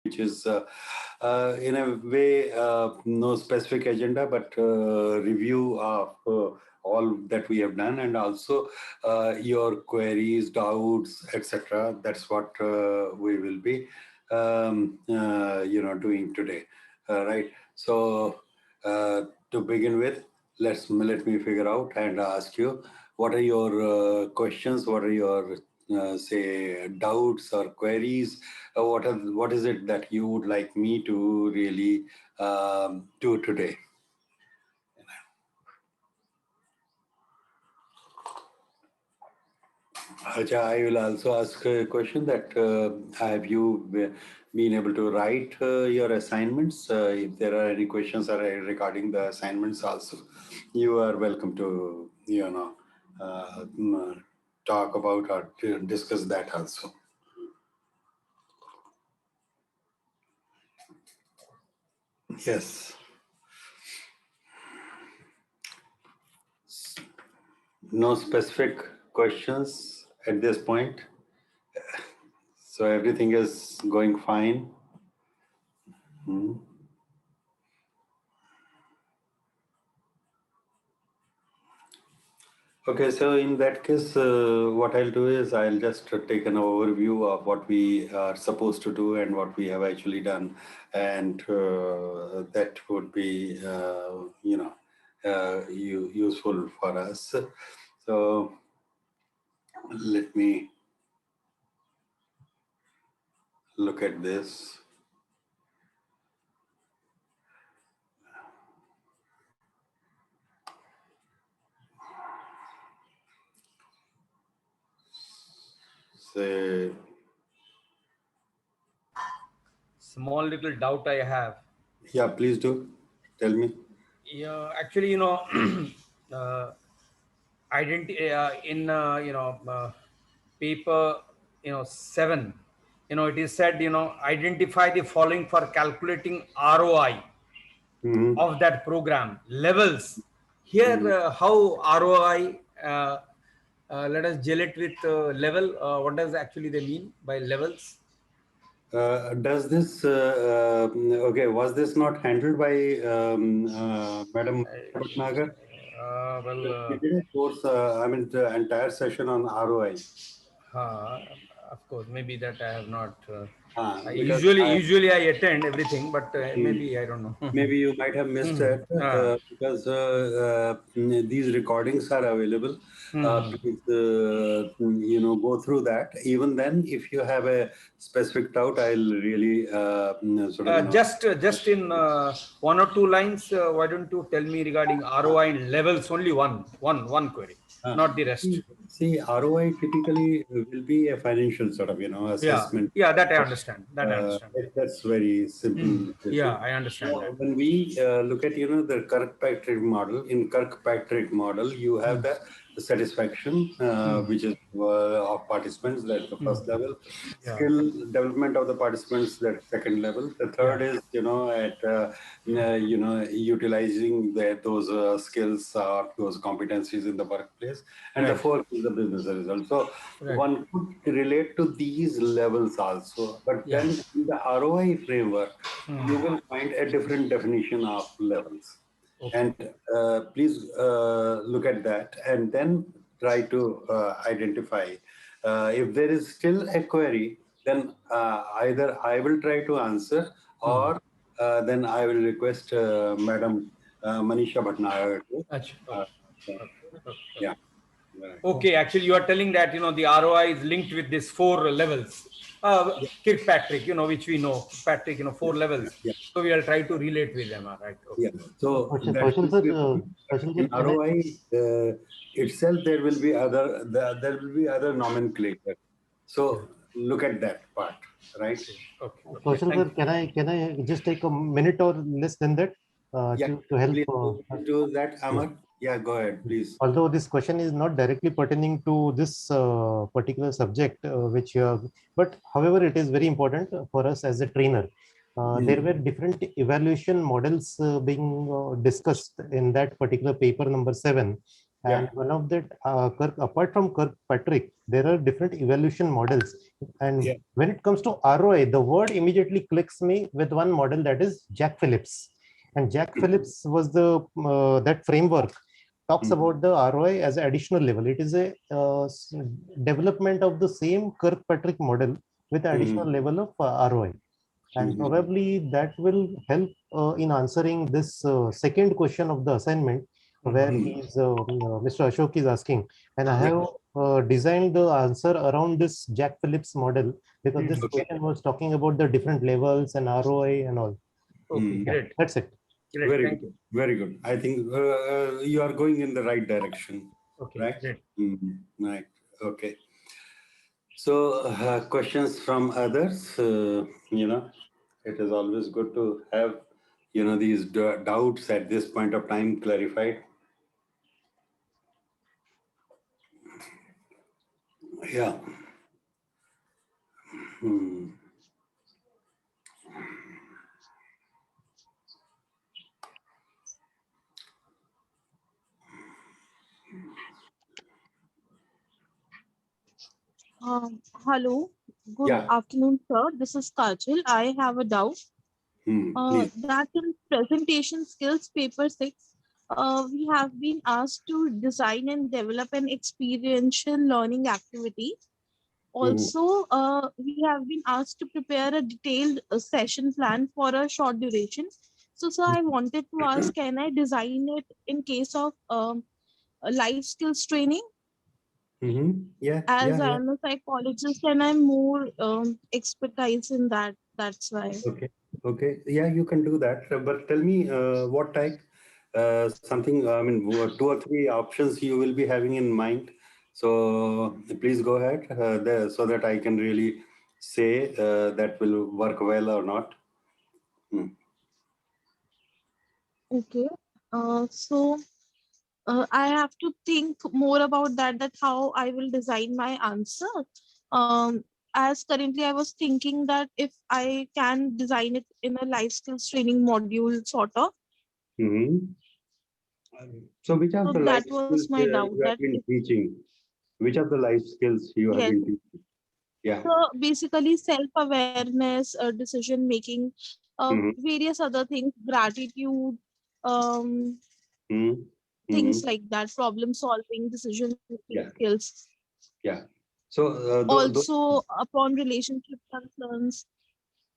which is in a way no specific agenda, but review of all that we have done, and also your queries, doubts, etc. That's what we will be doing today, right? So to begin with, let me figure out and ask you, what are your questions? What are your say doubts or queries? What is it that you would like me to really do today? Acha, I will also ask a question that have you been able to write your assignments? If there are any questions regarding the assignments also, you are welcome to, talk about or to discuss that also. Yes. No specific questions at this point. So everything is going fine. Okay, so in that case, what I'll do is I'll just take an overview of what we are supposed to do and what we have actually done, and that would be, useful for us. So let me look at this. Say, small little doubt I have. yeah, please do tell me. Yeah, actually, in paper 7, it is said, identify the following for calculating ROI of that program levels. Here, how ROI? Let us gel it with level. What does actually they mean by levels? Does this okay? Was this not handled by Madam Bhatnagar? We did a course. I mean, the entire session on ROI. Of course, maybe that I have not. Because Usually I attend everything, but maybe I don't know. maybe you might have missed it because these recordings are available. Please, go through that. Even then, if you have a specific doubt, I'll really Just in one or two lines, why don't you tell me regarding ROI and levels? Only one query, not the rest. See, ROI typically will be a financial sort of, assessment. Yeah, that I understand. That's very simple. Yeah, I understand that. When we look at, the Kirkpatrick model, in Kirkpatrick model, you have the satisfaction, which is of participants, that's the first level. Skill development of the participants, that's second level. The third is, utilizing those skills or those competencies in the workplace. And the fourth is the business result. So one could relate to these levels also. But then in the ROI framework, you will find a different definition of levels. And please look at that and then try to identify. If there is still a query, then either I will try to answer or then I will request Madam Manisha Bhatnagar to. Yeah. Okay, actually, you are telling that the ROI is linked with these four levels. Kirkpatrick, which we know, Patrick, 4 levels. Yeah. So we will try to relate with them. Right? Okay. Yeah. So in ROI itself, there will be other nomenclature. So look at that part, right? Okay. Kaushal sir, can I just take a minute or less than that to help? Please do that, Amar. Yeah, go ahead, please. Although this question is not directly pertaining to this particular subject, but however, it is very important for us as a trainer. There were different evaluation models being discussed in that particular paper number 7. And one of that, apart from Kirkpatrick, there are different evaluation models. And when it comes to ROI, the word immediately clicks me with one model, that is Jack Phillips. And Jack Phillips was the that framework talks about the ROI as an additional level. It is a development of the same Kirkpatrick model with an additional level of ROI. And probably that will help in answering this second question of the assignment, where Mr. Ashok is asking, and I have designed the answer around this Jack Phillips model, because this question was talking about the different levels and ROI and all. Okay, great. That's it. Great. Very Thank good. you. Very good. I think you are going in the right direction. Okay, right? great. Right. Okay. So questions from others, it is always good to have, these doubts at this point of time clarified. Yeah. Hello, good afternoon, sir. This is Kajal. I have a doubt. That in presentation skills paper 6, we have been asked to design and develop an experiential learning activity. Also, we have been asked to prepare a detailed session plan for a short duration. So, sir, I wanted to ask, can I design it in case of a life skills training? As I'm a psychologist and I'm more expertise in that. That's why. Okay. Yeah, you can do that. But tell me what type, something, I mean, 2 or 3 options you will be having in mind. So please go ahead there, so that I can really say that will work well or not. Okay. So I have to think more about that how I will design my answer. Um, as currently I was thinking that if I can design it in a life skills training module sort of. So which of the life that skills was my doubt. you have been teaching? Which of the life skills you have Yes. been teaching? Yeah. So basically self-awareness, decision making, various other things, gratitude, um, things like that, problem solving, decision making skills. Yeah. So Also upon relationship concerns.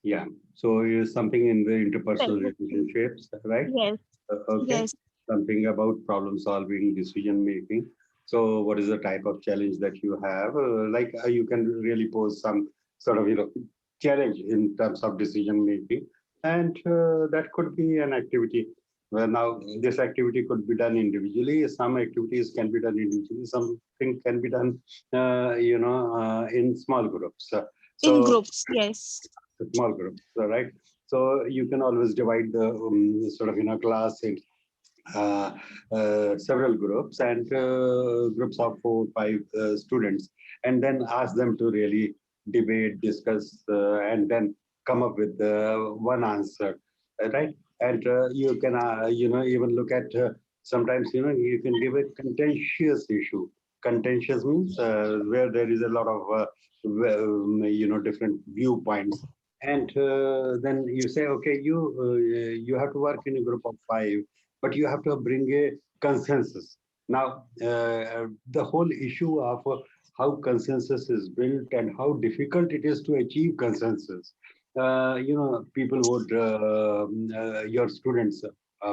Yeah. So is something in the interpersonal Self-esteem. relationships, right? Yes. Okay. Yes. Something about problem solving, decision making. So what is the type of challenge that you have? You can really pose some sort of, challenge in terms of decision making. And that could be an activity. Well, now this activity could be done individually. Some activities can be done individually. Something can be done, in small groups. In groups, yes. Small groups, right? So you can always divide the class in several groups, and groups of 4 or 5 students, and then ask them to really debate, discuss, and then come up with one answer, right? And you can even look at sometimes you can give a contentious issue. Contentious means where there is a lot of different viewpoints, and then you say, okay, you have to work in a group of 5, but you have to bring a consensus. Now, the whole issue of how consensus is built and how difficult it is to achieve consensus, people would, your students,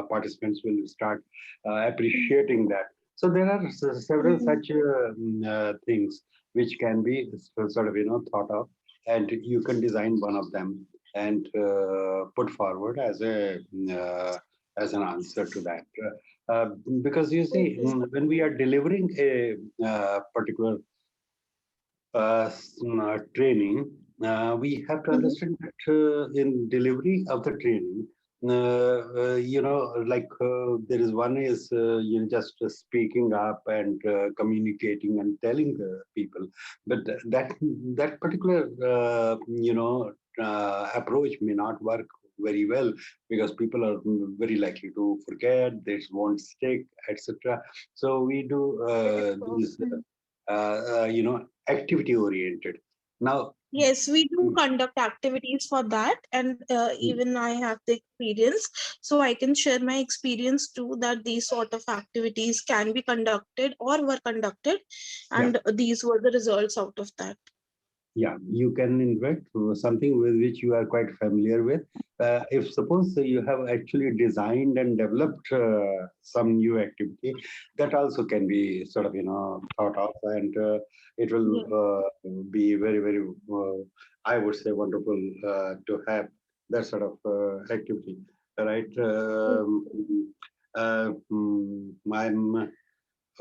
participants will start appreciating that. So there are several such things which can be thought of, and you can design one of them and put forward as an answer to that. Because you see, when we are delivering a particular training, we have to understand that in delivery of the training, there is one is just speaking up and communicating and telling the people, but that particular approach may not work very well because people are very likely to forget, they won't stick, etc. So we do these activity oriented. Now, Yes, we do conduct activities for that, and even I have the experience, so I can share my experience too. That these sort of activities can be conducted or were conducted, yeah. and these were the results out of that. Yeah, you can invent something with which you are quite familiar with. If suppose you have actually designed and developed some new activity, that also can be sort of thought of, and it will Yeah. be very very I would say wonderful to have that sort of activity, right? I'm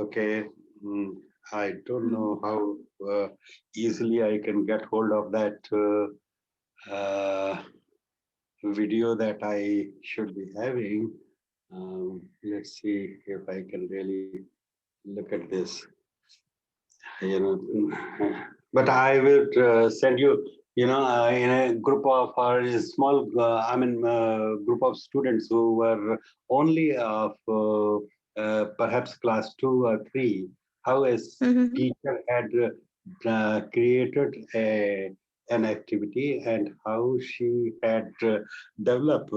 okay. mm, I don't know how easily I can get hold of that video that I should be having. Let's see if I can really look at this. But I will send you, in a group of or a small, group of students who were only of perhaps class 2 or 3, how a teacher had created an activity and how she had developed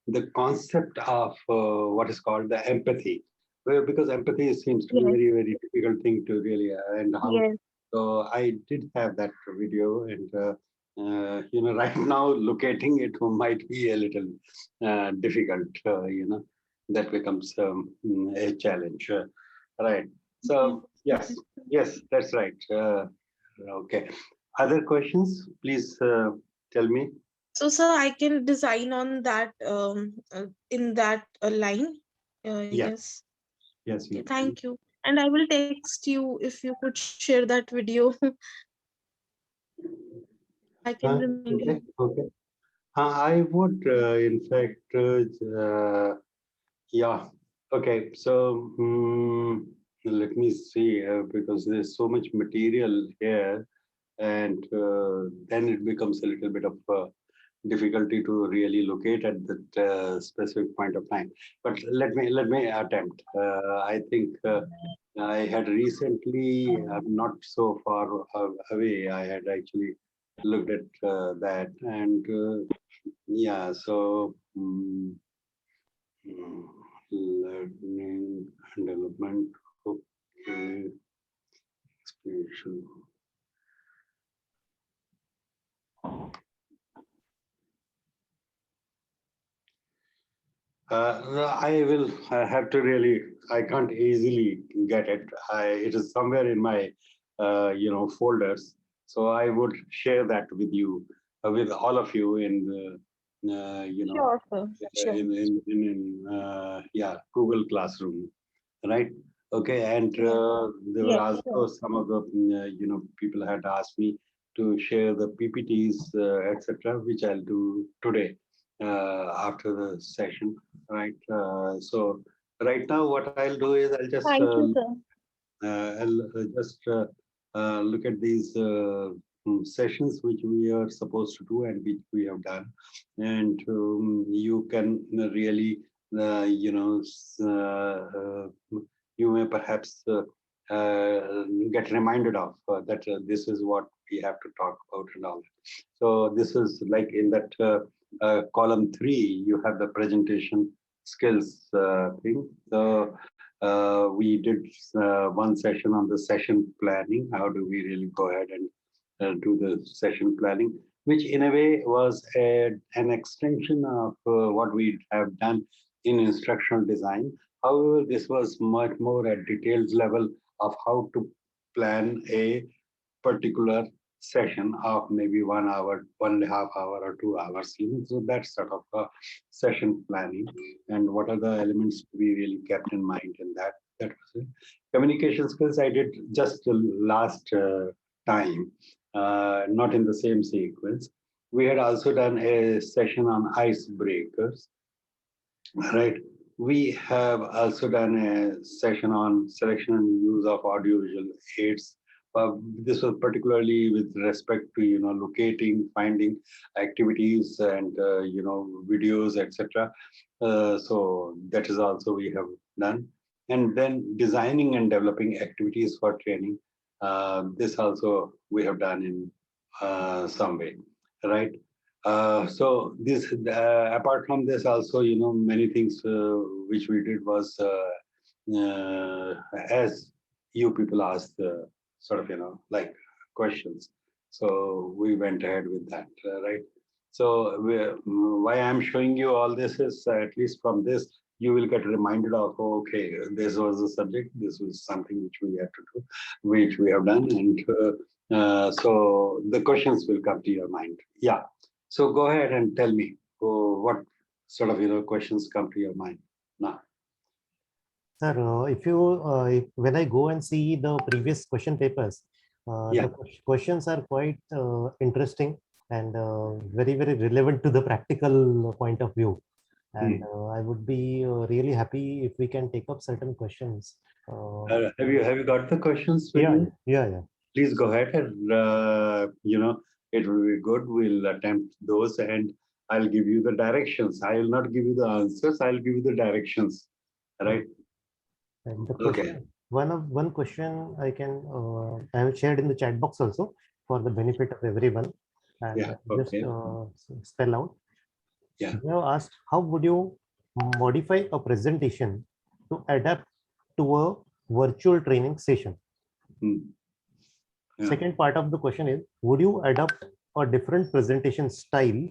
the concept of what is called the empathy. Well, because empathy seems to be Yes. very, very difficult thing to really, and how. Yes. So I did have that video, and right now locating it might be a little difficult. That becomes a challenge, right? So yes, yes, that's right. Okay. Other questions? Please tell me. So, sir, I can design on that in that line. Yes, Yes. yes, Okay, you can. thank you. And I will text you if you could share that video. I can remind Okay, you. okay. I would, in fact, yeah. Okay, so let me see, because there's so much material here, and then it becomes a little bit of difficulty to really locate at that specific point of time. But let me attempt. I think I had recently, not so far away, I had actually looked at that, and yeah. So. Learning and development. Okay. Explanation. I have to really, I can't easily get it. It is somewhere in my, folders. So I would share that with you, with all of you in, Sure, sir. Sure. yeah, Google Classroom, right? Okay, and Yeah. there were Yes, also sure. some of the, people had asked me to share the PPTs, etc., which I'll do today after the session, right? So right now, what I'll do is Thank you, sir. I'll just look at these sessions which we are supposed to do and which we have done, and you can really, you may perhaps get reminded of that this is what we have to talk about and all. So this is like in that column 3, you have the presentation skills thing. So we did one session on the session planning. How do we really go ahead and do the session planning, which in a way was an extension of what we have done in instructional design. However, this was much more at detailed level of how to plan a particular session of maybe 1 hour, 1.5 hour, or 2 hours. So that's sort of session planning, and what are the elements to be really kept in mind in that. That was it. Communication skills I did just last time, not in the same sequence. We had also done a session on icebreakers. Right. We have also done a session on selection and use of audiovisual aids. This was particularly with respect to locating, finding activities, and videos, etc. So that is also we have done, and then designing and developing activities for training. This also we have done in some way, right? So this, apart from this, also many things which we did was as you people asked sort of like questions. So we went ahead with that, right? So why I'm showing you all this is at least from this you will get reminded of, okay, this was the subject, this was something which we have to do, which we have done, and so the questions will come to your mind. Yeah. So go ahead and tell me what sort of questions come to your mind now. Sir, when I go and see the previous question papers, the questions are quite interesting and very, very relevant to the practical point of view. And I would be really happy if we can take up certain questions. Have you got the questions with Yeah, you? yeah. Please go ahead and it will be good. We'll attempt those, and I'll give you the directions. I will not give you the answers. I'll give you the directions. Right? And the question, one question I have shared in the chat box also for the benefit of everyone, and just spell out. Yeah. They have asked, how would you modify a presentation to adapt to a virtual training session? Second part of the question is, would you adopt a different presentation style?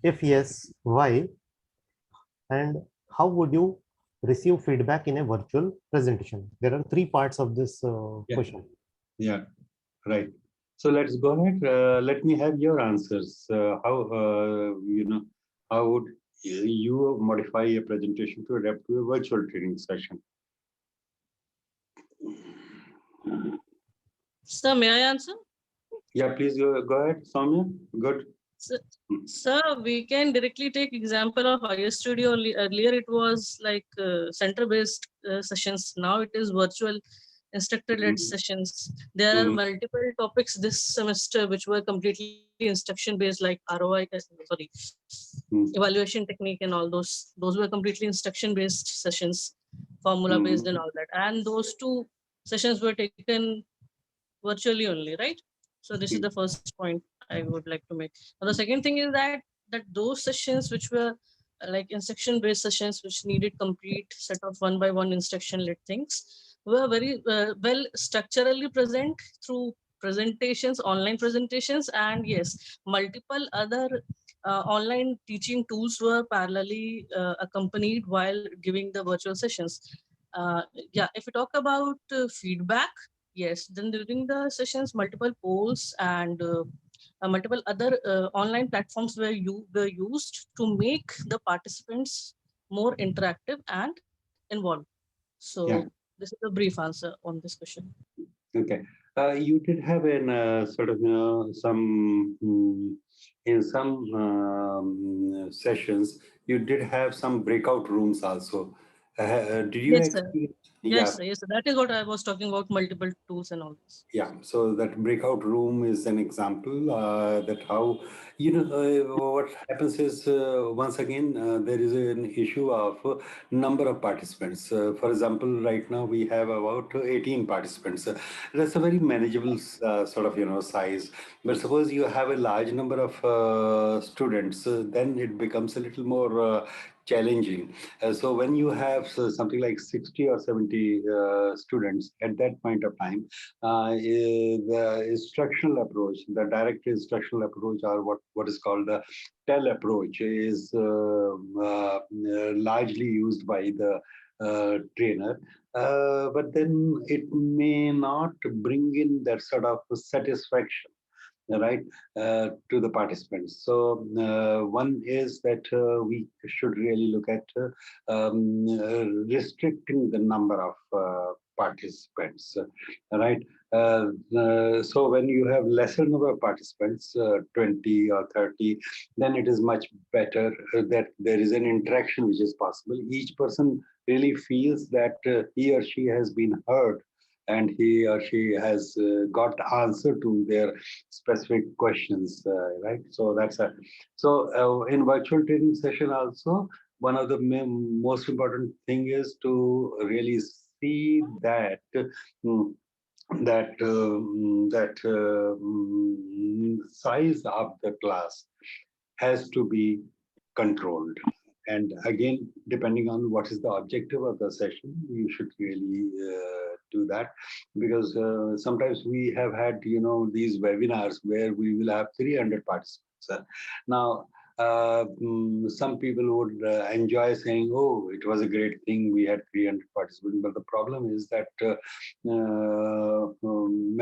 If yes, why? And how would you receive feedback in a virtual presentation? There are three parts of this question. Yeah, right. So let's go ahead. Let me have your answers. How would you modify a presentation to adapt to a virtual training session? Sir, may I answer? Yeah, please go ahead, Soumya. Good. Sir, we can directly take example of IS Studio. Earlier it was like center-based sessions. Now it is virtual instructor-led sessions. There are multiple topics this semester which were completely instruction-based, like ROI, evaluation technique and all those. Those were completely instruction-based sessions, formula-based and all that. And those two sessions were taken virtually only, right? So this is the first point I would like to make. Now, the second thing is that those sessions which were like instruction-based sessions, which needed complete set of one-by-one instruction-led things, were very well structurally present through presentations, online presentations, and yes, multiple other online teaching tools were parallelly accompanied while giving the virtual sessions. Yeah, if we talk about feedback, yes, then during the sessions, multiple polls and multiple other online platforms were used to make the participants more interactive and involved. So this is a brief answer on this question. Okay. You did have in sort of some in some sessions you did have some breakout rooms also. Did you? Yes, sir. Yes, yes, that is what I was talking about, multiple tools and all this. Yeah, so that breakout room is an example that how, what happens is once again, there is an issue of number of participants. For example, right now we have about 18 participants. That's a very manageable sort of, size. But suppose you have a large number of students, then it becomes a little more challenging. So when you have something like 60 or 70 students at that point of time, the instructional approach, the direct instructional approach, or what is called the TEL approach, is largely used by the trainer. But then it may not bring in that sort of satisfaction, right, to the participants. So one is that we should really look at restricting the number of participants, right? So when you have lesser number of participants, 20 or 30, then it is much better that there is an interaction which is possible. Each person really feels that he or she has been heard, and he or she has got answer to their specific questions, right? So that's a in virtual training session also, one of the most important thing is to really see that mm, size of the class has to be controlled. And again, depending on what is the objective of the session, you should really do that, because sometimes we have had, these webinars where we will have 300 participants. Now, some people would enjoy saying, "Oh, it was a great thing. We had 300 participants." But the problem is that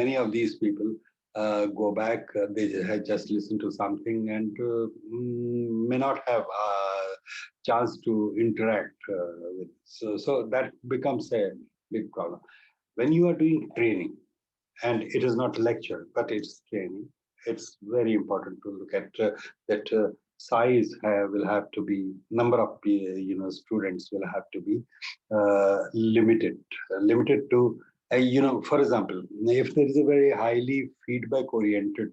many of these people go back, they had just listened to something and may not have a chance to interact with. So that becomes a big problem. When you are doing training, and it is not lecture, but it's training, it's very important to look at that size will have to be, number of students will have to be limited to for example, if there is a very highly feedback oriented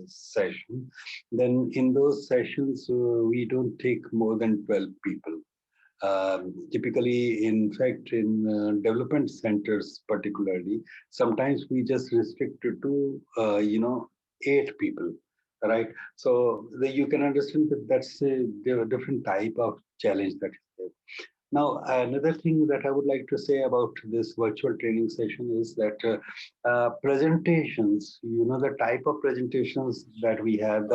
session, then in those sessions we don't take more than 12 people. Typically, in fact, in development centers particularly, sometimes we just restrict it to 8 people, right? So you can understand that that's a different type of challenge that is there. Now, another thing that I would like to say about this virtual training session is that presentations, the type of presentations that we have.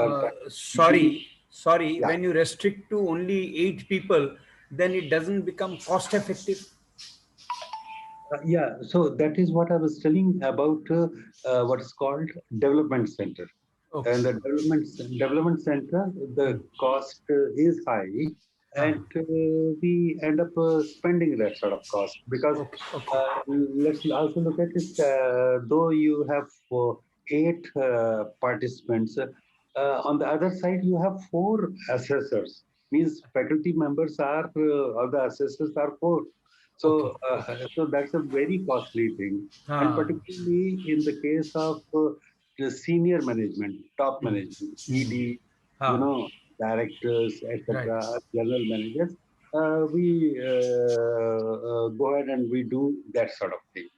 Sorry, Yeah. when you restrict to only 8 people, then it doesn't become cost effective. Yeah, so that is what I was telling about what is called development center. Okay. And the development center, the cost is high, and we end up spending that sort of cost, because let's also look at it. Though you have 8 participants, on the other side you have 4 assessors. Means faculty members are or the assessors are 4. So, so that's a very costly thing, and particularly in the case of the senior management, top management, ED, directors, Right. etc., general managers, we go ahead and we do that sort of thing.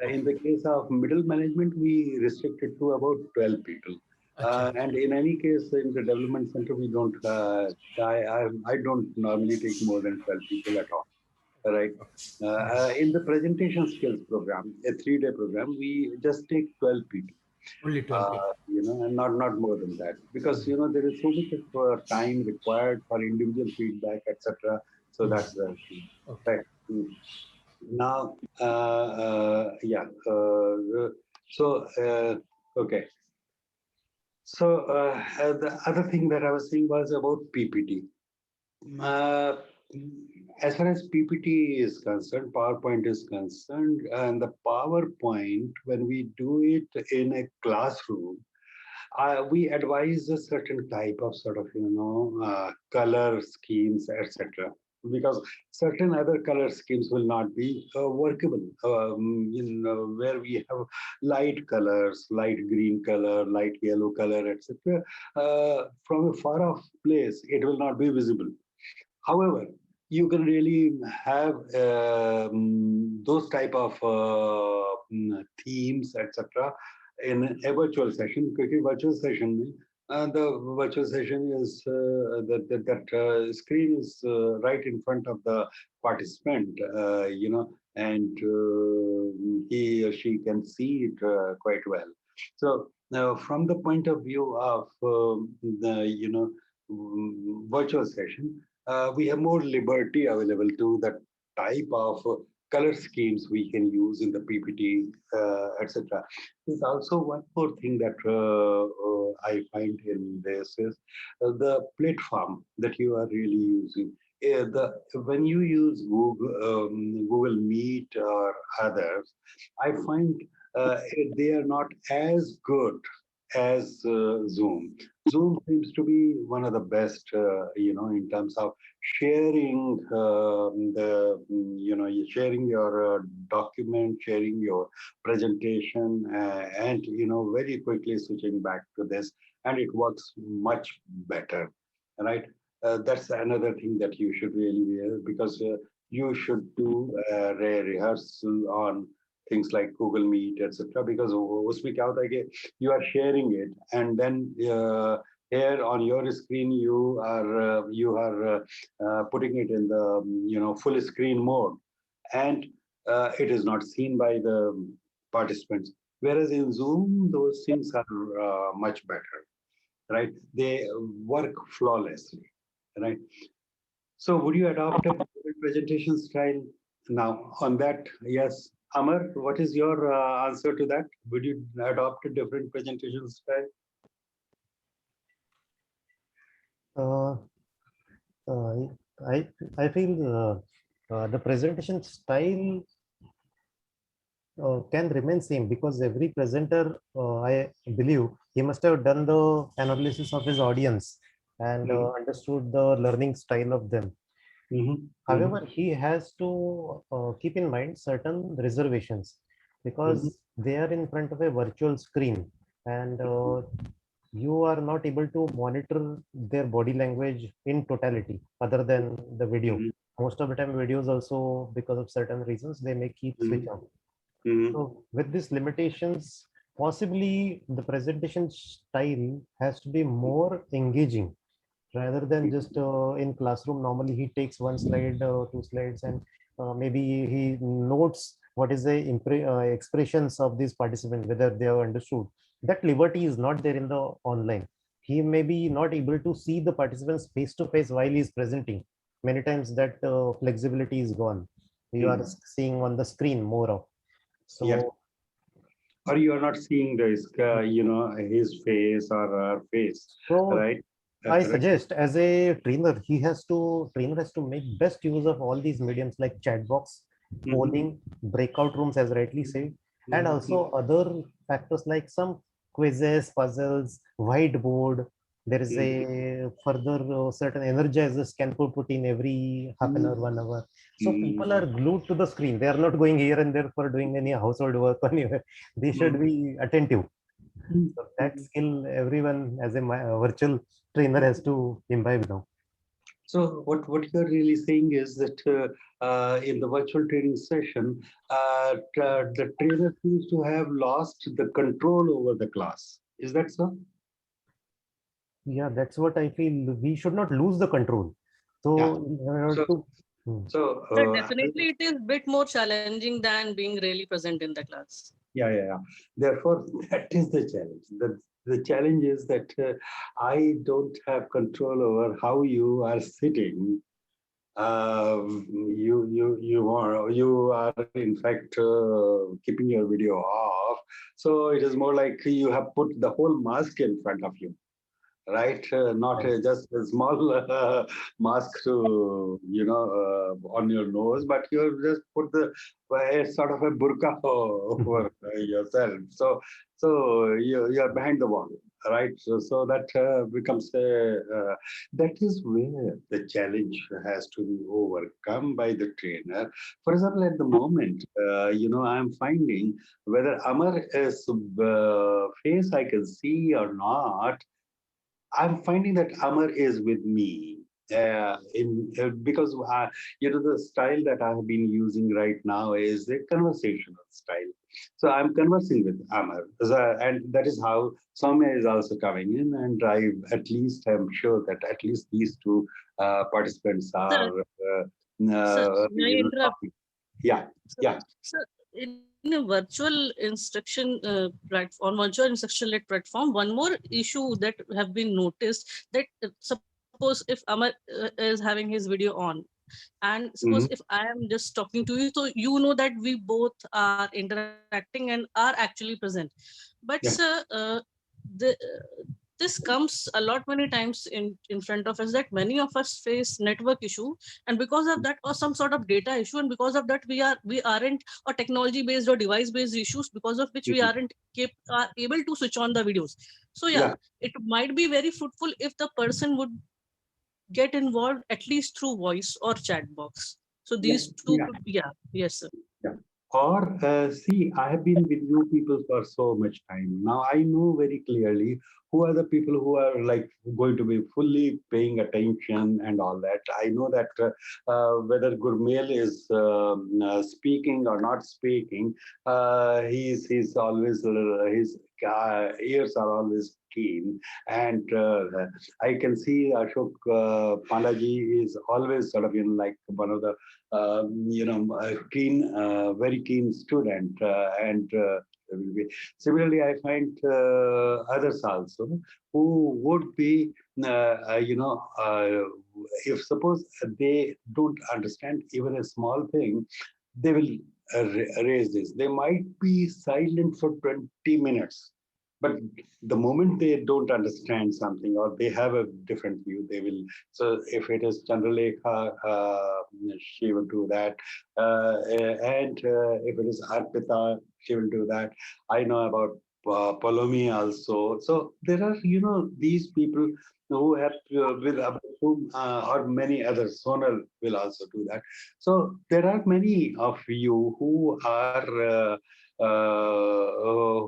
In the case of middle management, we restrict it to about 12 people. And in any case, in the development center, we don't. I don't normally take more than 12 people at all. Right. In the presentation skills program, a 3-day program, we just take 12 people. Only 12 people. And not more than that, because there is so much of time required for individual feedback, etc. So that's the thing. Right. Now, yeah. So okay. So the other thing that I was saying was about PPT. As far as PPT is concerned, PowerPoint is concerned, and the PowerPoint, when we do it in a classroom, we advise a certain type of sort of, color schemes, etc. Because certain other color schemes will not be workable. Where we have light colors, light green color, light yellow color, etc. From a far off place, it will not be visible. However, you can really have those type of themes, etc., in a virtual session. Because virtual session, the virtual session is that screen is right in front of the participant, and he or she can see it quite well. So now, from the point of view of the virtual session, we have more liberty available to the type of color schemes we can use in the PPT, etc. There's also one more thing that I find in this is the platform that you are really using. when you use Google Meet or others, I find they are not as good as Zoom. Zoom seems to be one of the best, in terms of sharing sharing your document, sharing your presentation, and very quickly switching back to this, and it works much better, right? That's another thing that you should really wear, because you should do rehearsal on things like Google Meet, etc. Because उसमें क्या होता है कि you are sharing it, and then here on your screen you are putting it in the full screen mode, and it is not seen by the participants. Whereas in Zoom, those things are much better, right? They work flawlessly, right? So would you adopt a different presentation style? Now, on that, yes. Amar, what is your answer to that? Would you adopt a different presentation style? Uh, I feel the presentation style can remain same, because every presenter, I believe, he must have done the analysis of his audience and understood the learning style of them. However, he has to keep in mind certain reservations, because they are in front of a virtual screen, and you are not able to monitor their body language in totality other than the video. Most of the time videos also, because of certain reasons, they may keep switch off. So with these limitations, possibly the presentation style has to be more engaging, rather than just in classroom. Normally he takes one slide, two slides, and maybe he notes what is the expressions of these participants, whether they have understood. That liberty is not there in the online. He may be not able to see the participants face to face while he is presenting. Many times that flexibility is gone. You are seeing on the screen more of. So, yeah. Or you are not seeing his face or her face, so right? I suggest, as a trainer, trainer has to make best use of all these mediums like chat box, polling, breakout rooms, as rightly said, and also other factors like some quizzes, puzzles, whiteboard. There is a further certain energizers can put in every half an hour, 1 hour. So people are glued to the screen. They are not going here and there for doing any household work anywhere. They should be attentive. So that skill everyone as a virtual trainer has to imbibe now. So what you're really saying is that in the virtual training session, the trainer seems to have lost the control over the class. Is that so? Yeah, that's what I feel. We should not lose the control. So, so definitely it is a bit more challenging than being really present in the class. Yeah. Therefore, that is the challenge. The challenge is that I don't have control over how you are sitting. You are in fact keeping your video off. So it is more like you have put the whole mask in front of you, right? Not just a small mask to on your nose, but you just put the sort of a burqa over yourself. So you're behind the wall, right? So that becomes that is where the challenge has to be overcome by the trainer. For example, at the moment, I'm finding whether Amar's face I can see or not. I'm finding that Amar is with me because the style that I have been using right now is a conversational style. So I'm conversing with Amar, and that is how Soumya is also coming in, and I at least am sure that at least these two participants are. May I interrupt? Yeah. So in a virtual instruction platform, virtual instruction-led platform, one more issue that have been noticed, that suppose if Amar is having his video on, and suppose if I am just talking to you, so you know that we both are interacting and are actually present. But sir, this comes a lot many times in front of us, that many of us face network issue, and because of that, or some sort of data issue, and because of that we aren't, or technology based or device based issues, because of which we aren't able to switch on the videos. So yeah, it might be very fruitful if the person would get involved at least through voice or chat box. So these two could, yes sir. Yeah. Or see, I have been with you people for so much time. Now I know very clearly who are the people who are like going to be fully paying attention and all that. I know that whether Gurmail is speaking or not speaking, he's always his ears are always keen, and I can see Ashok Pandaji is always sort of like one of the keen, very keen student, and similarly, I find others also who would be, if suppose they don't understand even a small thing, they will raise this. They might be silent for 20 minutes. But the moment they don't understand something or they have a different view, they will. So if it is Chandralekha, she will do that. And if it is Arpita, she will do that. I know about Palomi also. So there are, these people who have with whom or many others. Sonal will also do that. So there are many of you who are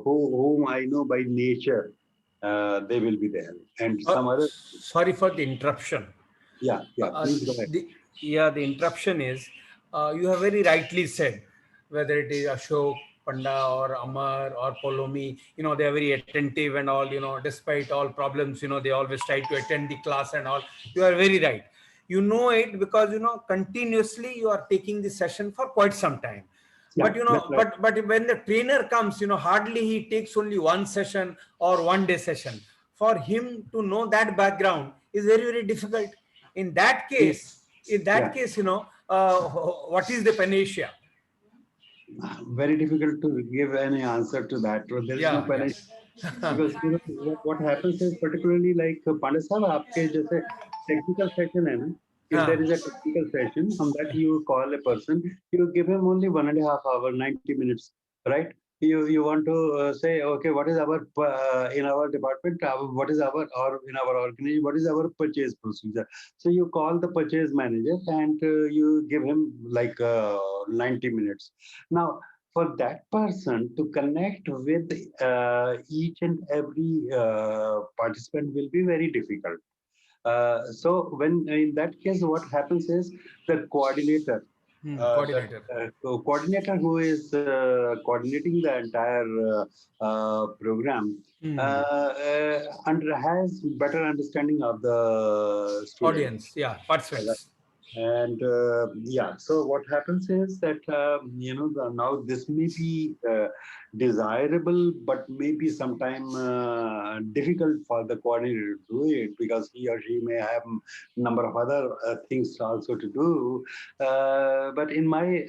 whom I know by nature, they will be there, and some other. Sorry for the interruption. Yeah, please go ahead. The interruption is, you have very rightly said, whether it is Ashok Panda or Amar or Polomi, they are very attentive and all, despite all problems, they always try to attend the class and all. You are very right. You know it because, continuously you are taking the session for quite some time. Yeah, but when the trainer comes, hardly he takes only one session or 1 day session. For him to know that background is very, very difficult. In that case, what is the panacea? Very difficult to give any answer to that. There is no panacea. Because what happens is, particularly like Pandey Sahab, आपके जैसे technical session है ना, if there is a technical session, from that you call a person, you give him only 1.5 hours, 90 minutes, right? You want to say, okay, what is our in our department, what is our, or in our organization, what is our purchase procedure? So you call the purchase manager and you give him like 90 minutes. Now, for that person to connect with each and every participant will be very difficult. So when in that case, what happens is the coordinator, coordinator who is coordinating the entire program has better understanding of the audience, participants. And so what happens is that now this may be desirable, but maybe sometime difficult for the coordinator to do it, because he or she may have number of other things also to do. But in my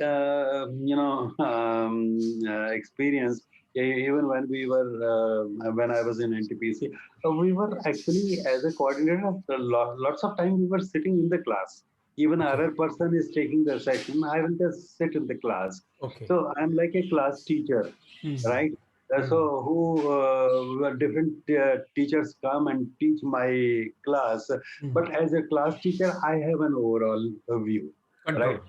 experience, even when we were when I was in NTPC, we were actually, as a coordinator, lots of time we were sitting in the class. Even another person is taking the session, I will just sit in the class. So I'm like a class teacher, right? So who different teachers come and teach my class, but as a class teacher, I have an overall view, right?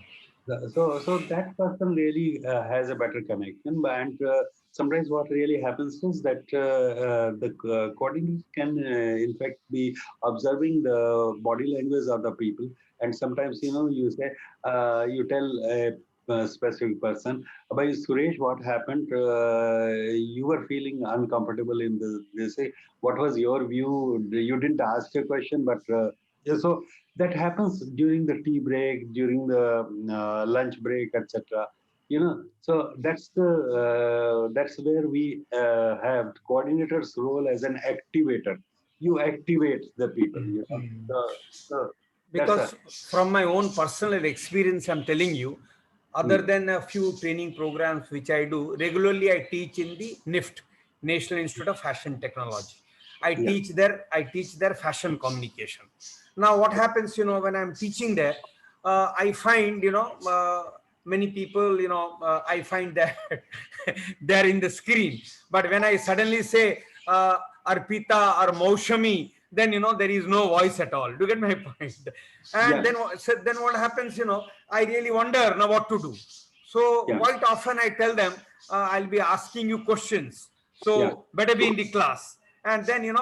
So that person really has a better connection, and sometimes what really happens is that the coordinator can in fact be observing the body language of the people, and sometimes you say you tell a specific person, by Suresh, what happened? You were feeling uncomfortable in this. They say, what was your view? You didn't ask a question, but so that happens during the tea break, during the lunch break, etc. So that's where we have coordinator's role as an activator. You activate the people. Because from my own personal experience, I'm telling you, other than a few training programs which I do regularly, I teach in the NIFT, National Institute of Fashion Technology. I teach their fashion communication. Now what happens, when I'm teaching there, I find, many people, I find that they're in the screen. But when I suddenly say Arpita or Maushami, then, there is no voice at all. Do you get my point? And then what happens, I really wonder now what to do. So quite often I tell them, I'll be asking you questions. So better be in the class. And then,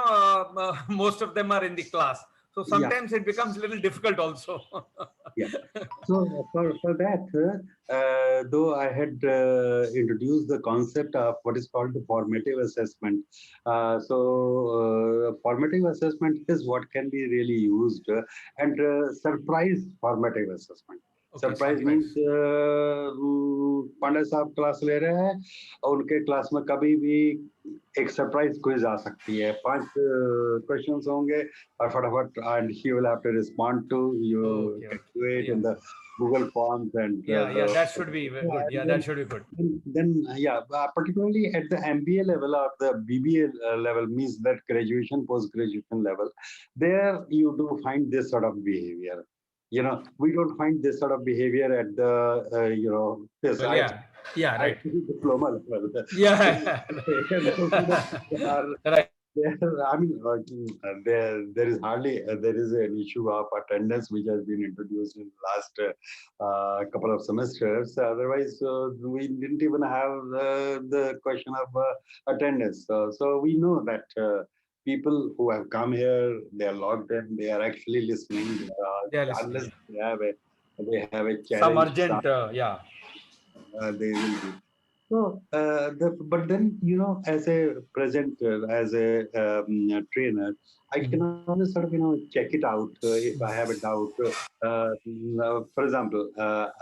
most of them are in the class. So sometimes it becomes a little difficult also. So for that, though I had introduced the concept of what is called the formative assessment. Formative assessment is what can be really used, and surprise formative assessment. Surprise means Pandey साहब class ले रहे हैं और उनके class में कभी भी एक सरप्राइज क्विज आ सकती है, 5 क्वेश्चंस होंगे और फटाफट and he will have to respond to you do it in the Google Forms and that should be good. That should be good. Then particularly at the MBA level or the BBA level, means that graduation, post-graduation level, there you do find this sort of behavior. We don't find this sort of behavior at the right, diploma level. Right. I mean, there is hardly there is an issue of attendance which has been introduced in the last couple of semesters. Otherwise, we didn't even have the question of attendance. So we know that people who have come here, they are logged in, they are actually listening. Unless they have a challenge. Some urgent, they will be. So, but then, as a presenter, as a trainer, I can always sort of, check it out if I have a doubt. For example,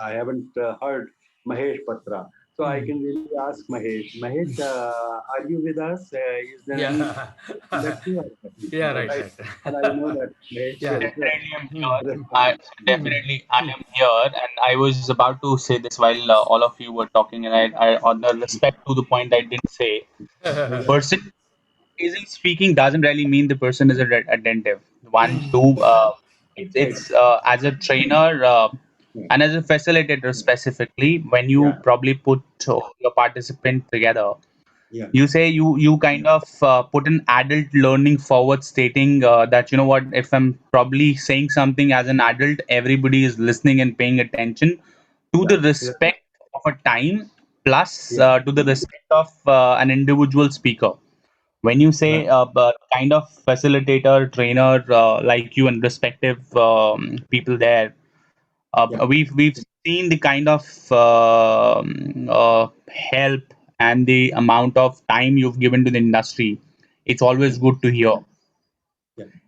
I haven't heard Mahesh Patra. So I can really ask Mahesh. Mahesh, are you with us? Is there any? Right. And I know that Mahesh. Definitely I am here, and I was about to say this while all of you were talking, and I on the respect to the point I didn't say. Person isn't speaking doesn't really mean the person is attentive. 1, 2. It's as a trainer. And as a facilitator specifically, when you probably put your participant together, you say you kind of put an adult learning forward, stating that what, if I'm probably saying something as an adult, everybody is listening and paying attention to the respect of a time, plus to the respect of an individual speaker. When you say kind of facilitator, trainer like you and respective people there, we've seen the kind of help and the amount of time you've given to the industry. It's always good to hear.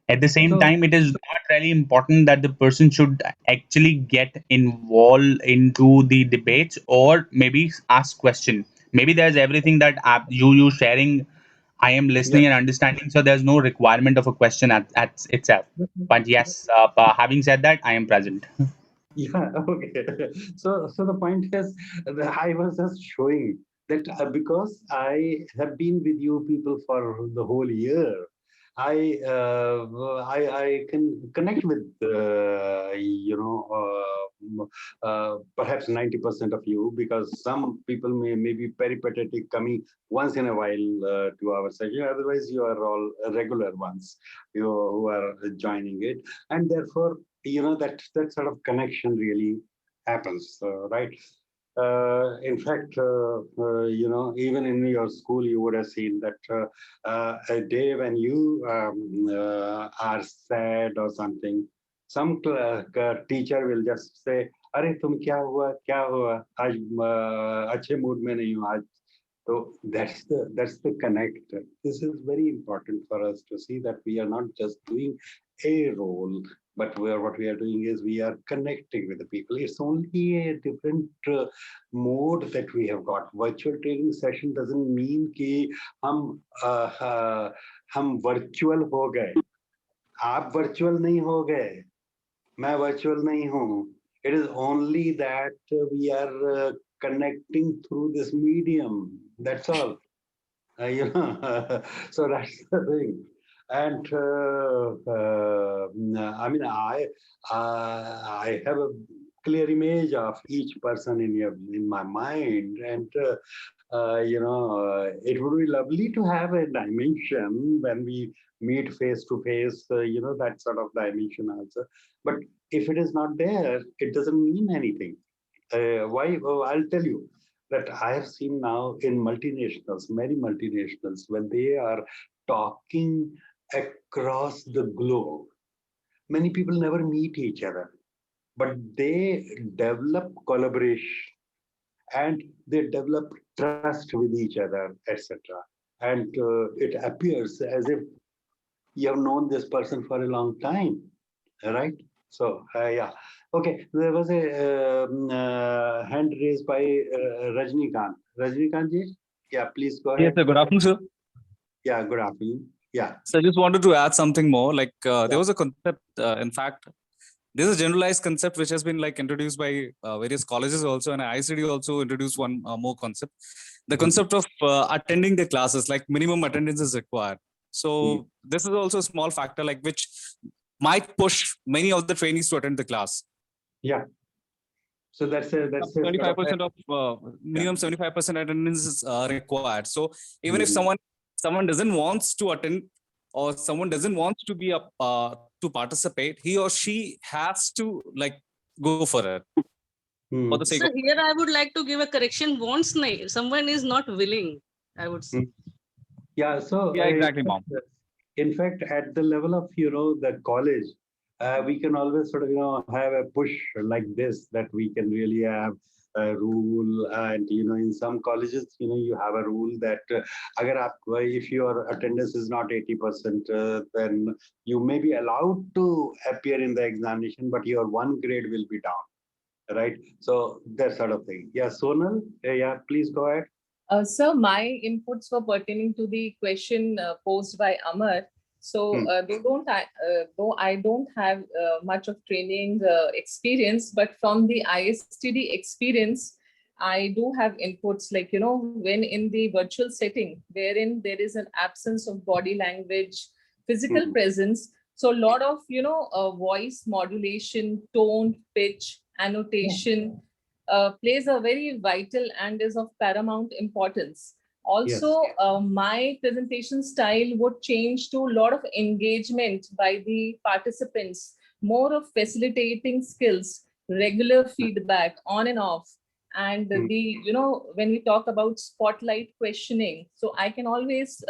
At the same time, it is not really important that the person should actually get involved into the debates or maybe ask question. Maybe there's everything that you sharing. I am listening and understanding, so there's no requirement of a question at itself. But yes, having said that, I am present. Okay. So the point is, I was just showing that because I have been with you people for the whole year, I can connect with perhaps 90% of you, because some people may be peripatetic, coming once in a while to our session. Otherwise, you are all regular ones who are joining it, and therefore that sort of connection really happens, right? In fact, even in your school, you would have seen that a day when you are sad or something, some teacher will just say, "Arey, tum kya hua? Kya hua? Aaj अच्छे mood में नहीं हूँ आज." So that's the connect. This is very important for us to see that we are not just doing a role, but what we are doing is we are connecting with the people. It's only a different mode that we have got. Virtual training session doesn't mean कि हम virtual हो गए. आप virtual नहीं हो गए. मैं virtual नहीं हूँ. It is only that we are connecting through this medium. That's all. So that's the thing. And I mean, I have a clear image of each person in my mind, and it would be lovely to have a dimension when we meet face to face. That sort of dimension also. But if it is not there, it doesn't mean anything. Why? Oh, I'll tell you that I have seen now in multinationals, many multinationals, when they are talking across the globe, many people never meet each other, but they develop collaboration and they develop trust with each other, etc. And it appears as if you have known this person for a long time, right? So, yeah. Okay, there was a hand raised by Rajnikant. Rajnikant ji? Yeah, please go Yes, ahead. sir. Good afternoon, sir. Yeah, good afternoon. Yeah. So I just wanted to add something more. Like there was a concept, in fact, this is a generalized concept which has been like introduced by various colleges also, and ICD also introduced one more concept. The concept of attending the classes, like minimum attendance is required. So this is also a small factor, like which might push many of the trainees to attend the class. Yeah. So that's 25% of minimum 75% attendance is required. So even if someone doesn't wants to attend, or someone doesn't want to be to participate, he or she has to like go for it. For the sake So of here I would like to give a correction. Wants nahi. Someone is not willing, I would say. Yeah. So yeah, exactly, mom. In fact, at the level of the college, we can always sort of have a push like this, that we can really have a rule. And in some colleges you have a rule that if your attendance is not 80%, then you may be allowed to appear in the examination, but your one grade will be down, right? So that sort of thing. Yeah, Sonal, yeah, please go ahead. Sir, my inputs were pertaining to the question posed by Amar. So though I don't have much of training experience, but from the ISTD experience, I do have inputs like, when in the virtual setting, wherein there is an absence of body language, physical presence. So a lot of, voice modulation, tone, pitch, annotation, plays a very vital and is of paramount importance. Also, my presentation style would change to a lot of engagement by the participants, more of facilitating skills, regular feedback on and off. And when we talk about spotlight questioning, so I can always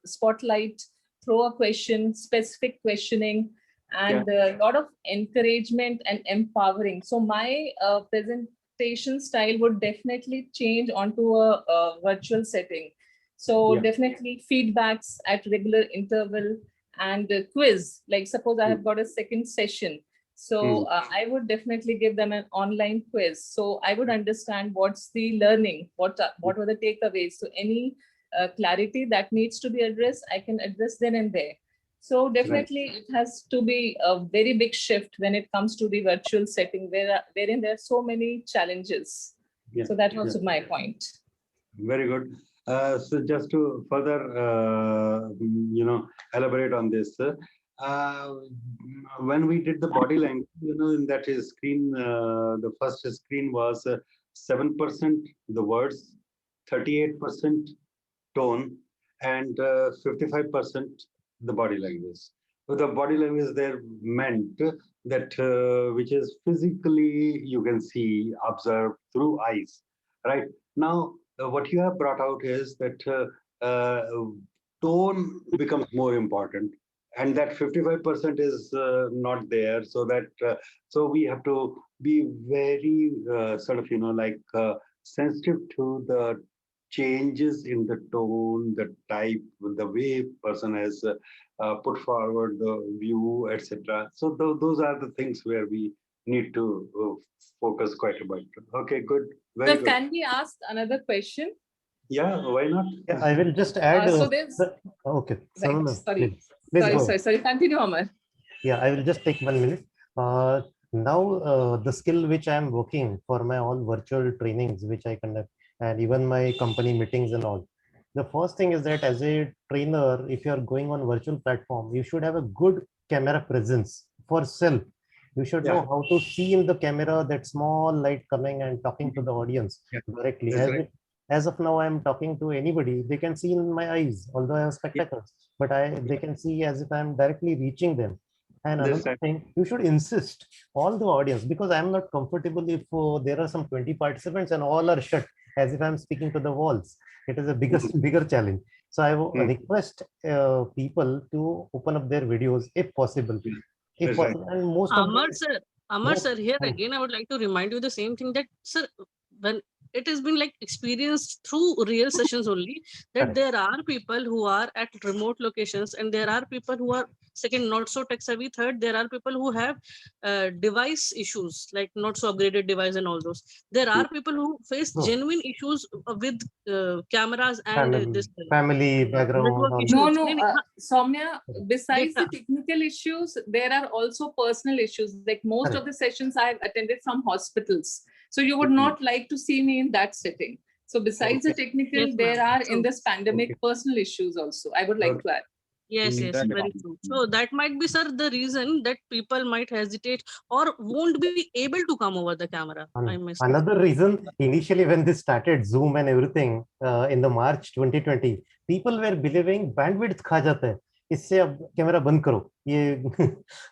spotlight, throw a question, specific questioning, and a lot of encouragement and empowering. So my presentation style would definitely change onto a virtual setting. So definitely feedbacks at regular interval, and quiz. Like suppose I have got a second session. So I would definitely give them an online quiz. So I would understand what's the learning, what were the takeaways. So any clarity that needs to be addressed, I can address then and there. So definitely it has to be a very big shift when it comes to the virtual setting, wherein there are so many challenges. So that was my point. Very good. So just to further, elaborate on this, when we did the body language, in that screen, the first screen was 7% the words, 38% tone, and 55% the body language. So the body language there meant that which is physically you can see, observe through eyes, right? Now, what you have brought out is that tone becomes more important, and that 55% is not there. So that so we have to be very sort of sensitive to the changes in the tone, the type, the way person has put forward the view, etc. So those are the things where we need to focus quite a bit. Okay, good. Very so good. Can we ask another question? Yeah, why not? Yeah, I will just add. So there's okay. Right. Sorry. Continue, Amar. Yeah, I will just take 1 minute. Now, the skill which I am working for my all virtual trainings, which I conduct, and even my company meetings and all. The first thing is that as a trainer, if you are going on virtual platform, you should have a good camera presence for self. You should know how to see in the camera that small light coming and talking to the audience directly. As of now, I'm talking to anybody. They can see in my eyes, although I have spectacles, but they can see as if I'm directly reaching them. And another thing, you should insist all the audience, because I'm not comfortable if there are some 20 participants and all are shut as if I'm speaking to the walls. It is a bigger challenge. So I will request people to open up their videos if possible. If possible, and most Amar sir, here again, I would like to remind you the same thing that, sir, when it has been like experienced through real sessions only, that there are people who are at remote locations and there are people who are, second, not so tech savvy, third, there are people who have device issues, like not so upgraded device and all those. There are people who face genuine issues with cameras and family background. Soumya, besides the technical issues, there are also personal issues. Like most of the sessions I have attended from hospitals. So you would not like to see me in that setting. So besides the technical, there are in this pandemic personal issues also, I would like to add. Yes, very true. So that might be, sir, the reason that people might hesitate or won't be able to come over the camera. Another reason, initially when this started, Zoom and everything, in the March 2020, people were believing bandwidth खा जाता है, इससे अब camera बंद करो.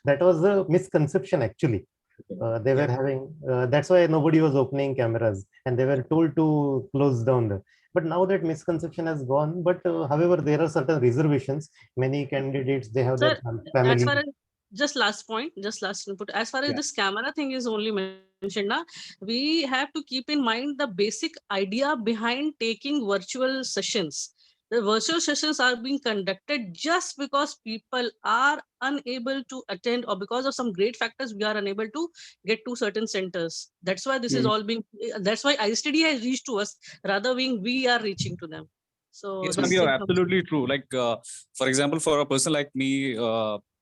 That was a misconception actually. They were having, that's why nobody was opening cameras and they were told to close down. But now that misconception has gone, but however, there are certain reservations. Many candidates, they have their family. As far as, just last input, as far as this camera thing is only mentioned, we have to keep in mind the basic idea behind taking virtual sessions. The virtual sessions are being conducted just because people are unable to attend, or because of some great factors, we are unable to get to certain centers. That's why this is all being, that's why iStudy has reached to us, rather being we are reaching to them. So yes, ma'am, you're absolutely true. Like, for example, for a person like me,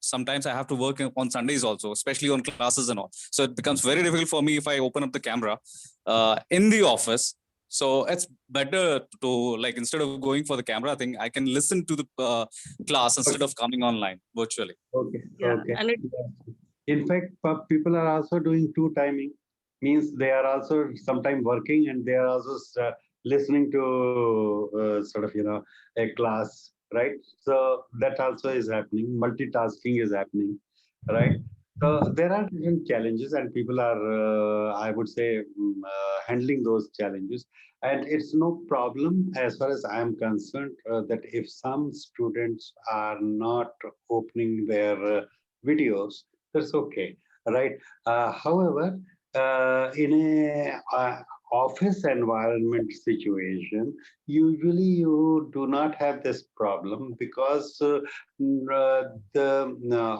sometimes I have to work on Sundays also, especially on classes and all. So it becomes very difficult for me if I open up the camera in the office. So it's better to, like, instead of going for the camera thing, I can listen to the class instead of coming online virtually. And in fact, people are also doing two timing, means they are also sometimes working and they are also listening to sort of, a class, right? So that also is happening. Multitasking is happening, right? So there are different challenges and people are, I would say, handling those challenges. And it's no problem as far as I'm concerned that if some students are not opening their videos, that's okay, right? However, in a office environment situation, usually you do not have this problem because the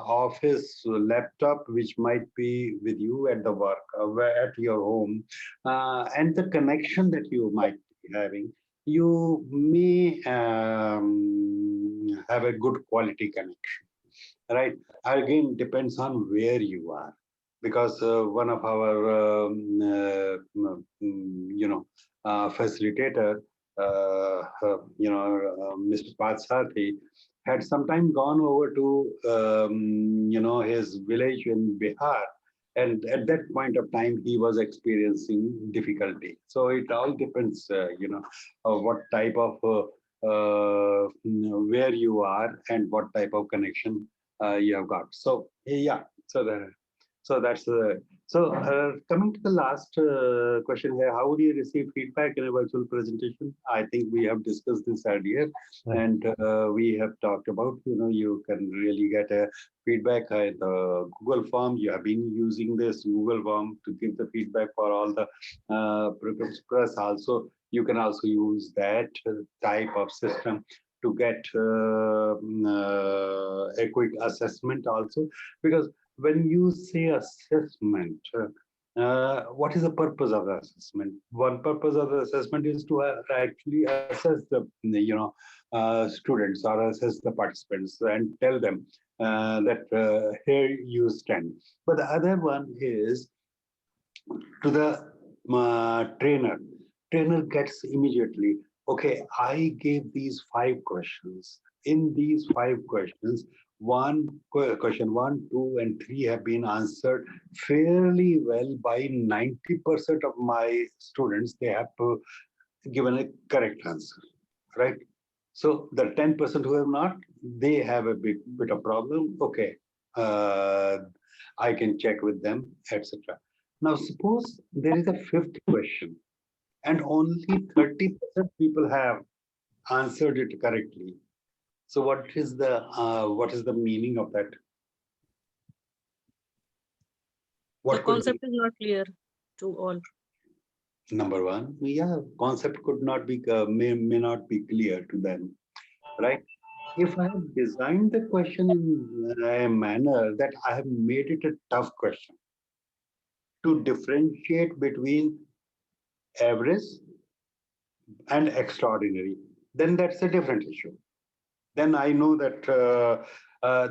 office laptop, which might be with you at the work, at your home, and the connection that you might be having, you may have a good quality connection, right? Again, depends on where you are. Because one of our, facilitator, Mr. Patsati, had sometime gone over to, his village in Bihar. And at that point of time, he was experiencing difficulty. So it all depends, what type of, where you are and what type of connection you have got. So, yeah, so that's coming to the last question here. How do you receive feedback in a virtual presentation? I think we have discussed this earlier, and we have talked about, you can really get a feedback in the Google form. You have been using this Google form to give the feedback for all the press. Also, you can also use that type of system to get a quick assessment also, because when you say assessment, what is the purpose of the assessment? One purpose of the assessment is to actually assess the students or assess the participants and tell them that here you stand. But the other one is to the trainer. Trainer gets immediately Okay, I gave these 5 questions. In these 5 questions, question 1, 2, and 3 have been answered fairly well by 90% of my students. They have given a correct answer, right? So the 10% who have not, they have a bit of problem. Okay, I can check with them, etc. Now, suppose there is a 5th question and only 30% people have answered it correctly. So what is the meaning of that? The What could concept be? is not clear to all. Number one, yeah, concept could not be may not be clear to them, right? If I have designed the question in a manner that I have made it a tough question to differentiate between average and extraordinary, then that's a different issue. Then I know that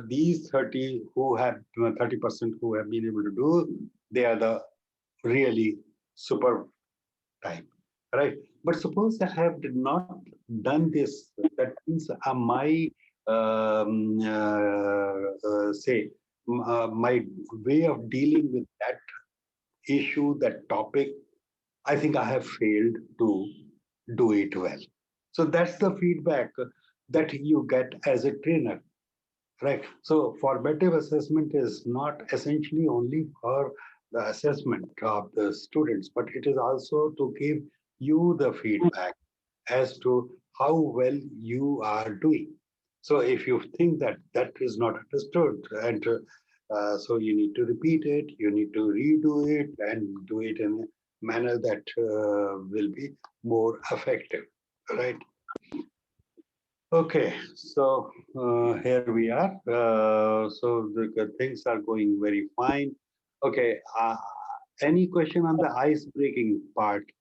these 30% who have been able to do, they are the really super type, right? But suppose I have did not done this, that means my say my way of dealing with that issue, that topic, I think I have failed to do it well. So that's the feedback that you get as a trainer, right? So formative assessment is not essentially only for the assessment of the students, but it is also to give you the feedback as to how well you are doing. So if you think that that is not understood, and so you need to repeat it, you need to redo it and do it in a manner that will be more effective, right? Okay, so here we are. So the things are going very fine. Okay, any question on the ice breaking part?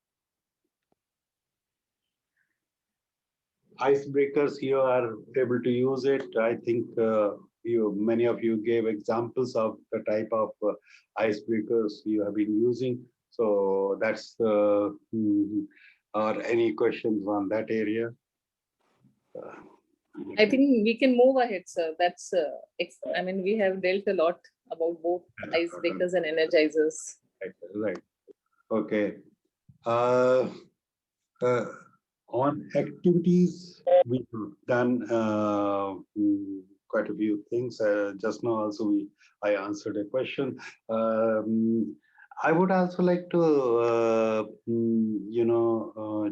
Icebreakers, you are able to use it. I think many of you gave examples of the type of icebreakers you have been using. So that's or any questions on that area? I think we can move ahead, sir. That's, I mean, we have dealt a lot about both icebreakers and energizers. Right. Okay. Uh, on activities, we've done quite a few things. Just now also I answered a question. I would also like to,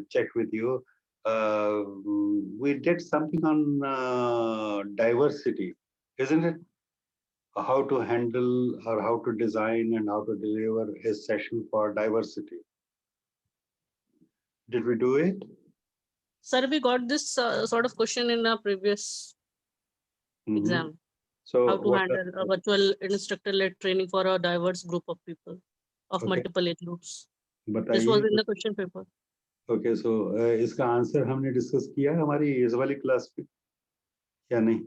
check with you. We did something on diversity, isn't it? How to handle or how to design and how to deliver a session for diversity. Did we do it? Sir, we got this sort of question in our previous exam. So how to handle a virtual instructor-led training for a diverse group of people of multiple age groups. This was in the question paper. Okay, so इसका answer हमने discuss किया हमारी इस वाली class में या नहीं?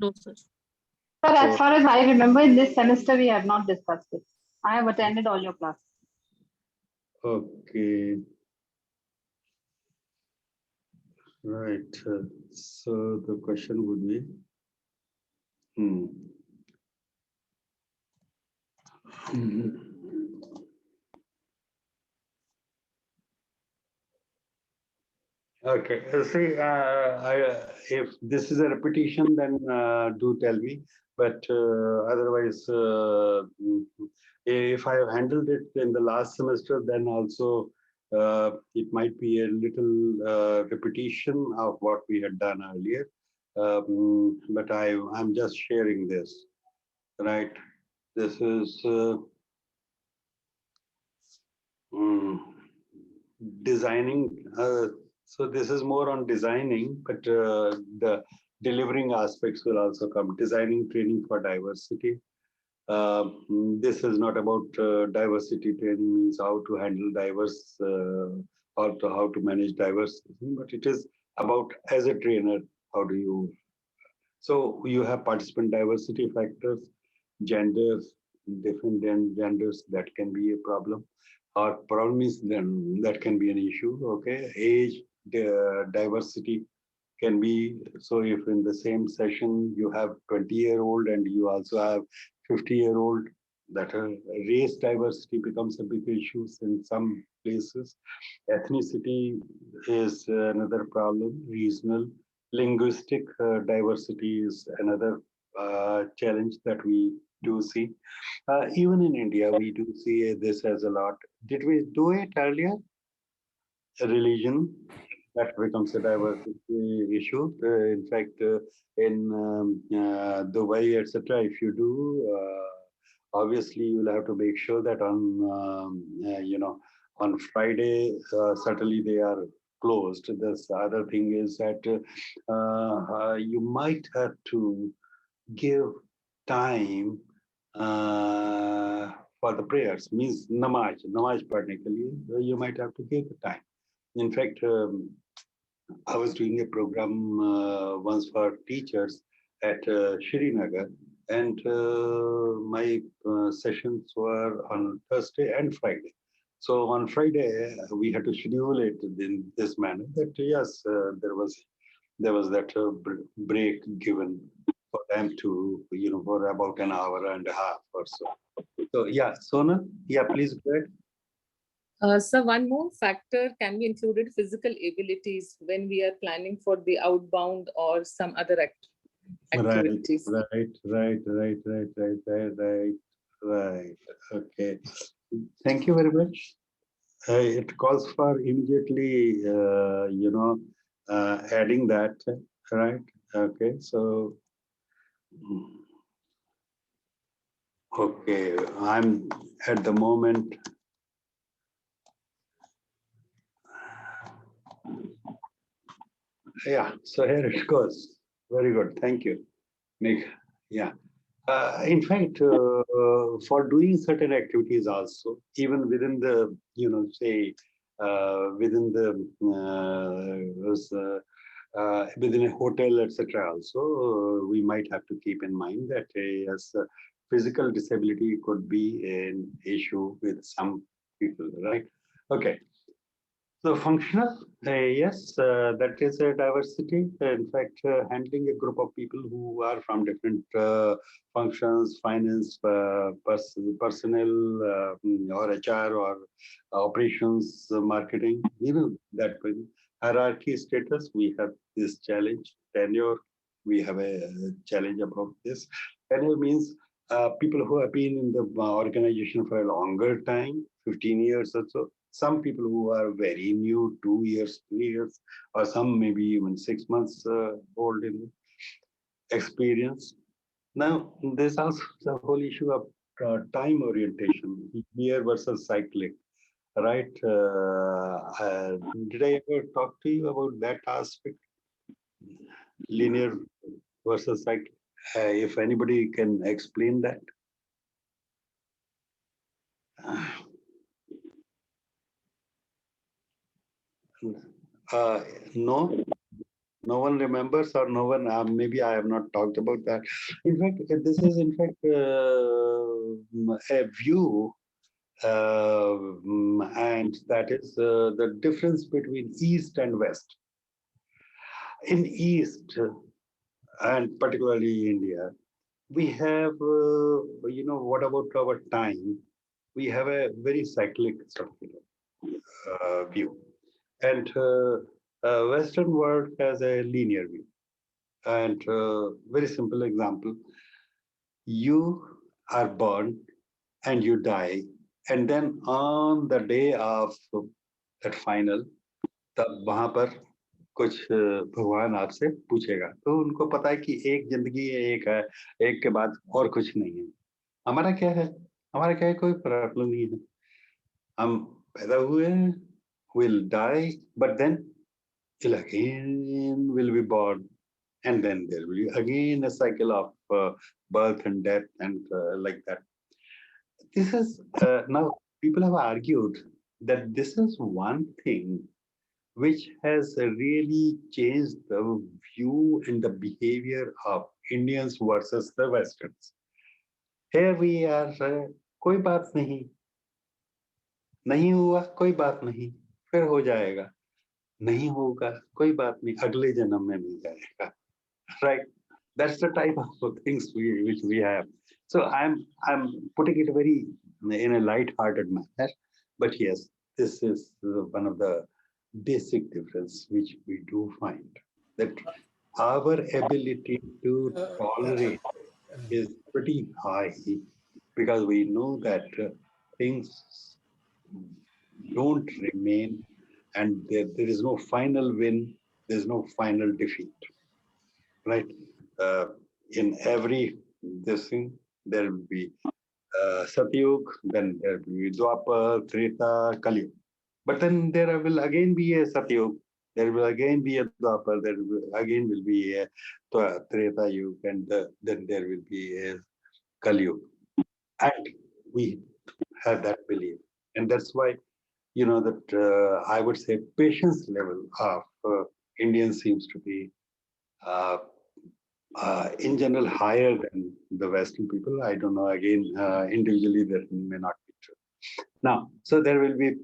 No, sir. Sir, as far as I remember, in this semester we have not discussed it. I have attended all your classes. Okay. Right. So the question would be, Okay. See, if this is a repetition, then do tell me. But otherwise, if I have handled it in the last semester, then also it might be a little repetition of what we had done earlier. But I'm just sharing this, right? This is designing. So this is more on designing, but the delivering aspects will also come. Designing training for diversity. This is not about diversity training, means how to handle diverse, how to manage diversity, but it is about as a trainer, how do you. So you have participant diversity factors, genders, different genders, that can be a problem. Or problem is then that can be an issue. Okay, age diversity can be. So if in the same session you have 20-year-old and you also have 50-year-old, that race diversity becomes a big issue in some places. Ethnicity is another problem. Regional linguistic diversity is another challenge that we do see. Even in India, we do see this as a lot. Did we do it earlier? Religion, that becomes a diversity issue. In fact, in Dubai, etc., if you do, obviously you'll have to make sure that on on Friday, certainly they are closed. This other thing is that you might have to give time for the prayers. Means namaz padne ke liye, you might have to give the time. In fact, I was doing a program once for teachers at Srinagar, and my sessions were on Thursday and Friday. So on Friday, we had to schedule it in this manner that yes, there was that break given for them to, for about an hour and a half or so. So yeah, Sona, yeah, please go ahead. So one more factor can be included: physical abilities when we are planning for the outbound or some other activities. Right. Okay. Thank you very much. It calls for immediately, adding that, right? Okay. So, okay, I'm at the moment. Yeah, so here it goes. Very good. Thank you, Nick. Yeah. In fact, for doing certain activities also, even within the, say, within the within a hotel, etc. Also, we might have to keep in mind that yes, physical disability could be an issue with some people, right? Okay. So functional, yes, that is a diversity. In fact, handling a group of people who are from different functions, finance, personnel, or HR, or operations, marketing, that way. Hierarchy status, we have this challenge. Tenure, we have a challenge about this. Tenure means people who have been in the organization for a longer time, 15 years or so. Some people who are very new, 2 years, 3 years, or some maybe even 6 months old in experience. Now, there's also the whole issue of time orientation, linear versus cyclic, right? Did I ever talk to you about that aspect? Linear versus cyclic. If anybody can explain that. No, no one remembers, or no one. Maybe I have not talked about that. In fact, this is in fact a view, and that is the difference between East and West. In East, and particularly India, we have, what about our time? We have a very cyclic sort of view. And Western world has a linear view. And very simple example, you are born and you die. And then on the day of that final, तब वहां पर कुछ भगवान आपसे पूछेगा, तो उनको पता है कि एक जिंदगी है, एक के बाद और कुछ नहीं है। हमारा क्या है? हमारा क्या है? कोई प्रॉब्लम नहीं है। हम पैदा हुए, will die, but then will again will be born, and then there will be again a cycle of birth and death, and like that. This is now people have argued that this is one thing which has really changed the view and the behavior of Indians versus the Westerns. Here we are, कोई बात नहीं, नहीं हुआ कोई बात नहीं, फिर हो जाएगा, नहीं होगा कोई बात नहीं, अगले जन्म में मिल जाएगा, right? That's the type of things which we have. So I'm putting it very in a light-hearted manner, but yes, this is one of the basic difference which we do find, that our ability to tolerate is pretty high, because we know that things don't remain, and there is no final win, there's no final defeat, right? In every this thing, there will be Satyug, then there will be Dwapar, Treta, Kali. But then there will again be a Satyug, there will again be a Dwapar, there will again will be a Treta Yug, and then there will be a Kali. And we have that belief. And that's why, you know, that I would say patience level of Indians seems to be in general higher than the Western people. I don't know, again, individually that may not be true. Now, so there will be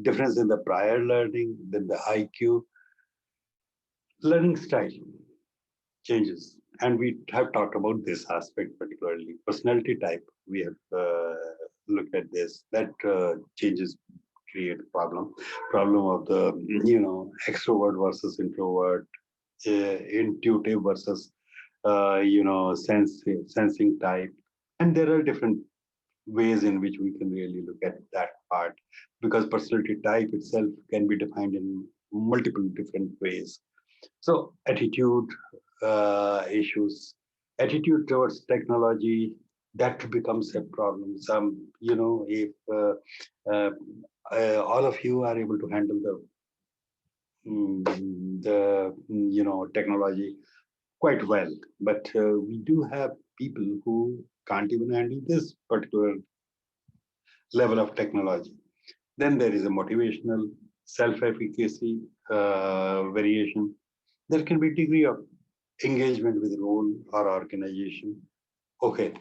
difference in the prior learning, then the IQ, learning style changes. And we have talked about this aspect particularly. Personality type, we have looked at this, that changes create problem of the, you know, extrovert versus introvert, intuitive versus you know, sensing type. And there are different ways in which we can really look at that part, because personality type itself can be defined in multiple different ways. So attitude issues, attitude towards technology, that becomes a problem. Some, you know, if all of you are able to handle the you know, technology quite well, but we do have people who can't even handle this particular level of technology. Then there is a motivational self-efficacy variation. There can be degree of engagement with role or organization. Okay,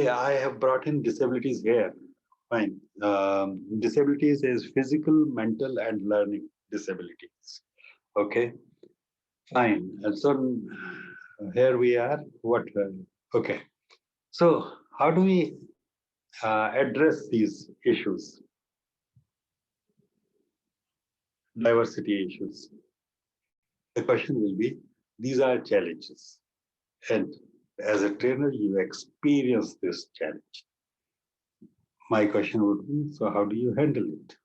I have brought in disabilities here. Fine. Disabilities is physical, mental, and learning disabilities. Okay, fine. And so here we are. What? Okay. So how do we address these issues? Diversity issues. The question will be, these are challenges. And as a trainer, you experience this challenge. My question would be, so how do you handle it?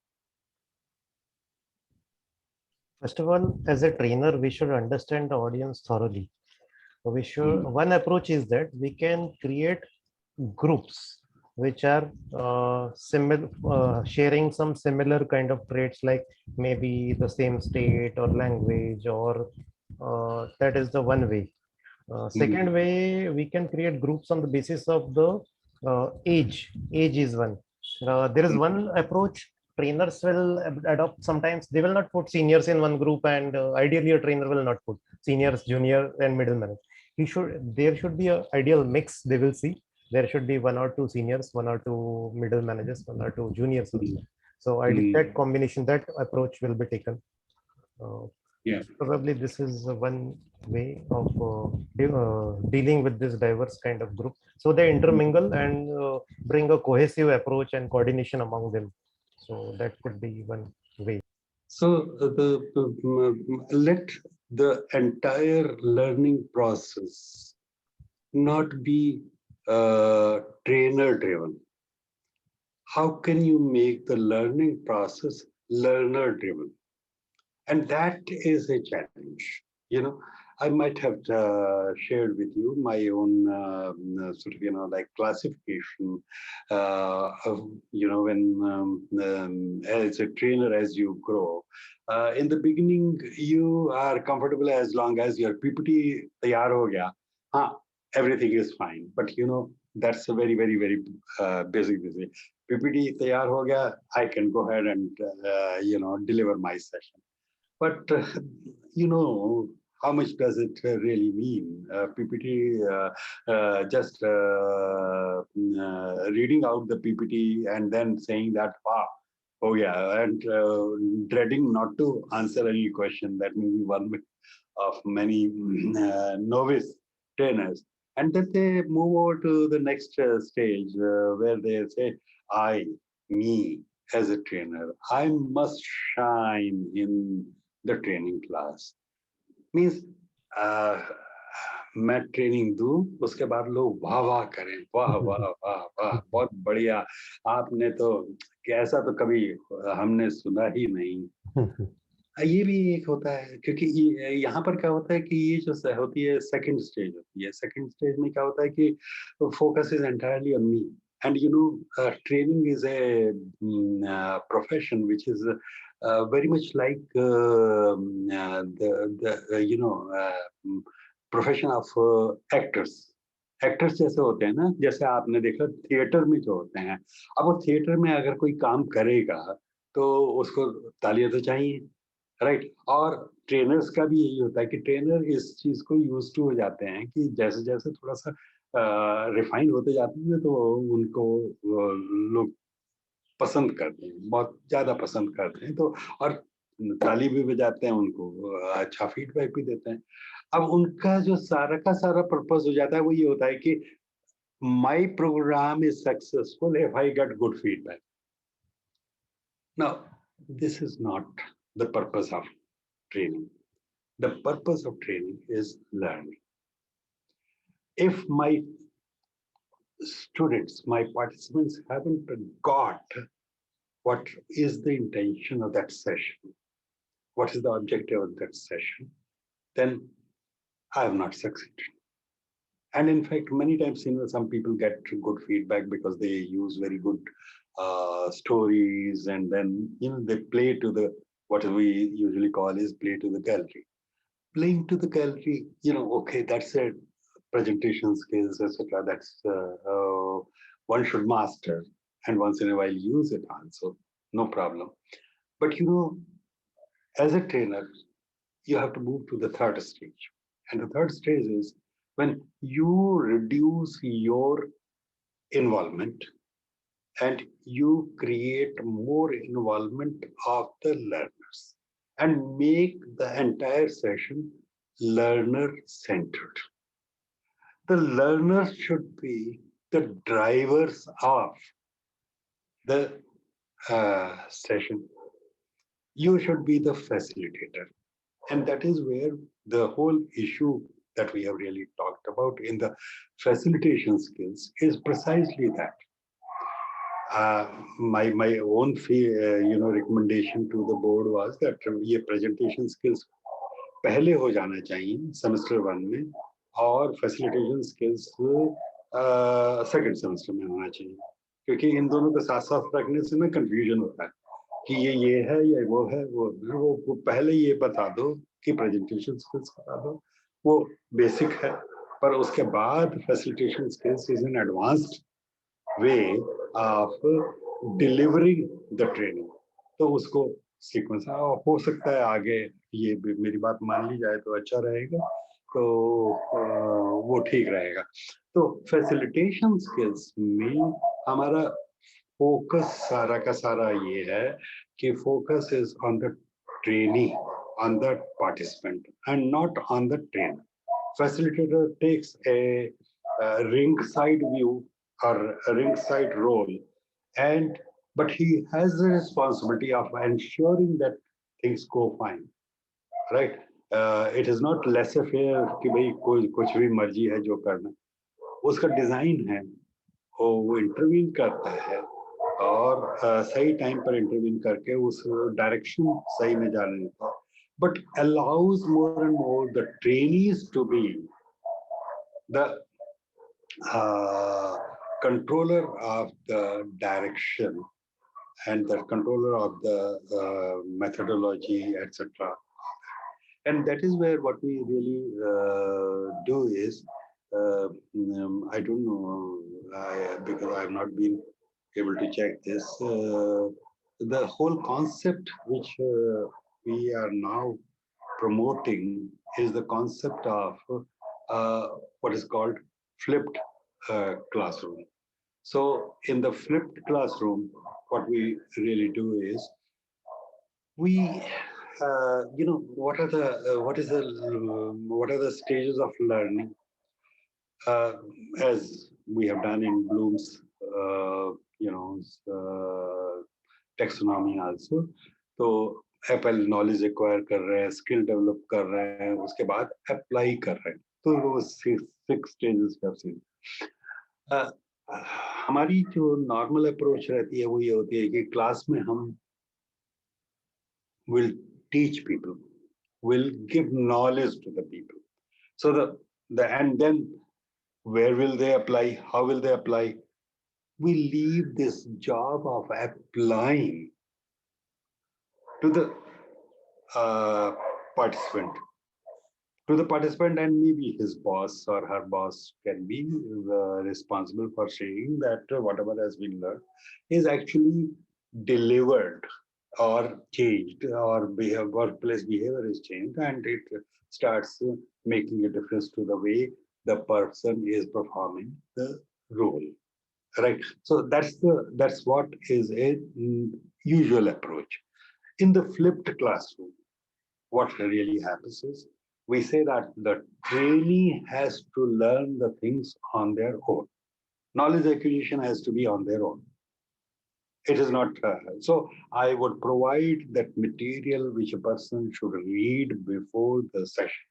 First of all, as a trainer, we should understand the audience thoroughly. We should, one approach is that we can create groups which are similar, sharing some similar kind of traits, like maybe the same state or language, or that is the one way. Second way, we can create groups on the basis of the age. Age is one. There is one approach trainers will adopt. Sometimes they will not put seniors in one group, and ideally a trainer will not put seniors, junior, and middle managers. There should be an ideal mix. They will see there should be 1 or 2 seniors, 1 or 2 middle managers, 1 or 2 juniors. So that combination, that approach will be taken. Yeah, probably this is one way of dealing with this diverse kind of group. So they intermingle and bring a cohesive approach and coordination among them. So that could be one way. So let the entire learning process not be trainer driven. How can you make the learning process learner driven? And that is a challenge. You know, I might have shared with you my own sort of, you know, like classification of, you know, when as a trainer, as you grow, in the beginning, you are comfortable as long as your PPT taiyar ho gaya, everything is fine. But, you know, that's a very, very, very basic thing. PPT taiyar ho gaya, I can go ahead and, you know, deliver my session. But, you know, how much does it really mean? PPT, just reading out the PPT and then saying that, wow, oh yeah, and dreading not to answer any question. That may be one of many novice trainers. And then they move over to the next stage where they say, me, as a trainer, I must shine in the training class. Means मैं training दूं, उसके बाद लोग वाह वाह करें, वाह वाह वाह वाह, बहुत बढ़िया, आपने तो कैसा तो कभी हमने सुना ही नहीं। ये भी एक होता है, क्योंकि यहाँ पर क्या होता है कि ये जो होती है सेकंड स्टेज होती है। सेकंड स्टेज में क्या होता है कि focus is entirely on me, and training is a profession which is very much like the profession of actors. Actors जैसे होते हैं ना, जैसे आपने देखा थिएटर में जो होते हैं, अब वो थिएटर में अगर कोई काम करेगा तो उसको तालियां तो चाहिए, राइट। और ट्रेनर्स का भी यही होता है कि ट्रेनर इस चीज को यूज टू हो जाते हैं कि जैसे जैसे थोड़ा सा रिफाइन होते जाते हैं तो उनको लोग पसंद करते हैं, बहुत ज्यादा पसंद करते हैं, तो और ताली भी बजाते हैं, उनको अच्छा फीडबैक भी देते हैं। अब उनका जो सारा का सारा पर्पस हो जाता है वो ये होता है कि माई programme is successful if I get good feedback. Now this is not the purpose of training. The purpose of training is learning. If my students, my participants haven't got what is the intention of that session, what is the objective of that session, then I have not succeeded. And in fact, many times, some people get good feedback because they use very good stories, and then they play to the, what we usually call is play to the gallery. Playing to the gallery, okay, that's a presentation skills, etc. That's one should master, and once in a while use it also, no problem. But as a trainer, you have to move to the third stage. And the third stage is when you reduce your involvement and you create more involvement of the learners and make the entire session learner-centered. The learners should be the drivers of the session. You should be the facilitator. And that is where the whole issue that we have really talked about in the facilitation skills is precisely that. My own recommendation to the board was that ये presentation skills पहले हो जाना चाहिए semester 1 में, और facilitation skills second semester में होना चाहिए, क्योंकि इन दोनों को साथ साथ रखने से ना confusion होता है कि ये है या वो है, वो पहले ये बता दो कि presentation skills बता दो, वो basic है, पर उसके बाद facilitation skills is an advanced way of delivering the training. तो उसको सीक्वेंस हो सकता है आगे ये मेरी बात मान ली जाए तो अच्छा रहेगा, तो वो ठीक रहेगा। तो फैसिलिटेशन स्किल्स में हमारा फोकस सारा का सारा ये है कि focus is on the trainee, on the participant, and not on the trainer. Facilitator takes a ringside view or a ringside role, but he has the responsibility of ensuring that things go fine, right? It is not laissez-faire कि भाई कोई कुछ भी मर्जी है जो करना, उसका डिजाइन है, वो इंटरवीन करता है और सही टाइम पर इंटरवीन करके उस डायरेक्शन सही में जाने देता है, but allows more and more the trainees to be the controller of the direction and the controller of the methodology, etc. And that is where what we really do is, I don't know, because I have not been able to check this, the whole concept which we are now promoting is the concept of what is called flipped classroom. So in the flipped classroom, what we really do is we, what are the stages of learning, as we have done in Bloom's, taxonomy also. So Apple knowledge acquire कर रहे हैं, skill develop कर रहे हैं, उसके बाद apply कर रहे हैं. तो वो six stages का सीन. हमारी जो नॉर्मल अप्रोच रहती है वो ये होती है कि क्लास में हम will teach people, will give knowledge to the people. So and then where will they apply? How will they apply? We leave this job of applying to the participant. To the participant, and maybe his boss or her boss can be responsible for saying that whatever has been learned is actually delivered or changed, or workplace behavior is changed, and it starts making a difference to the way the person is performing the role. Right. So that's what is a usual approach. In the flipped classroom, what really happens is we say that the trainee has to learn the things on their own. Knowledge acquisition has to be on their own. It is not. So I would provide that material which a person should read before the session.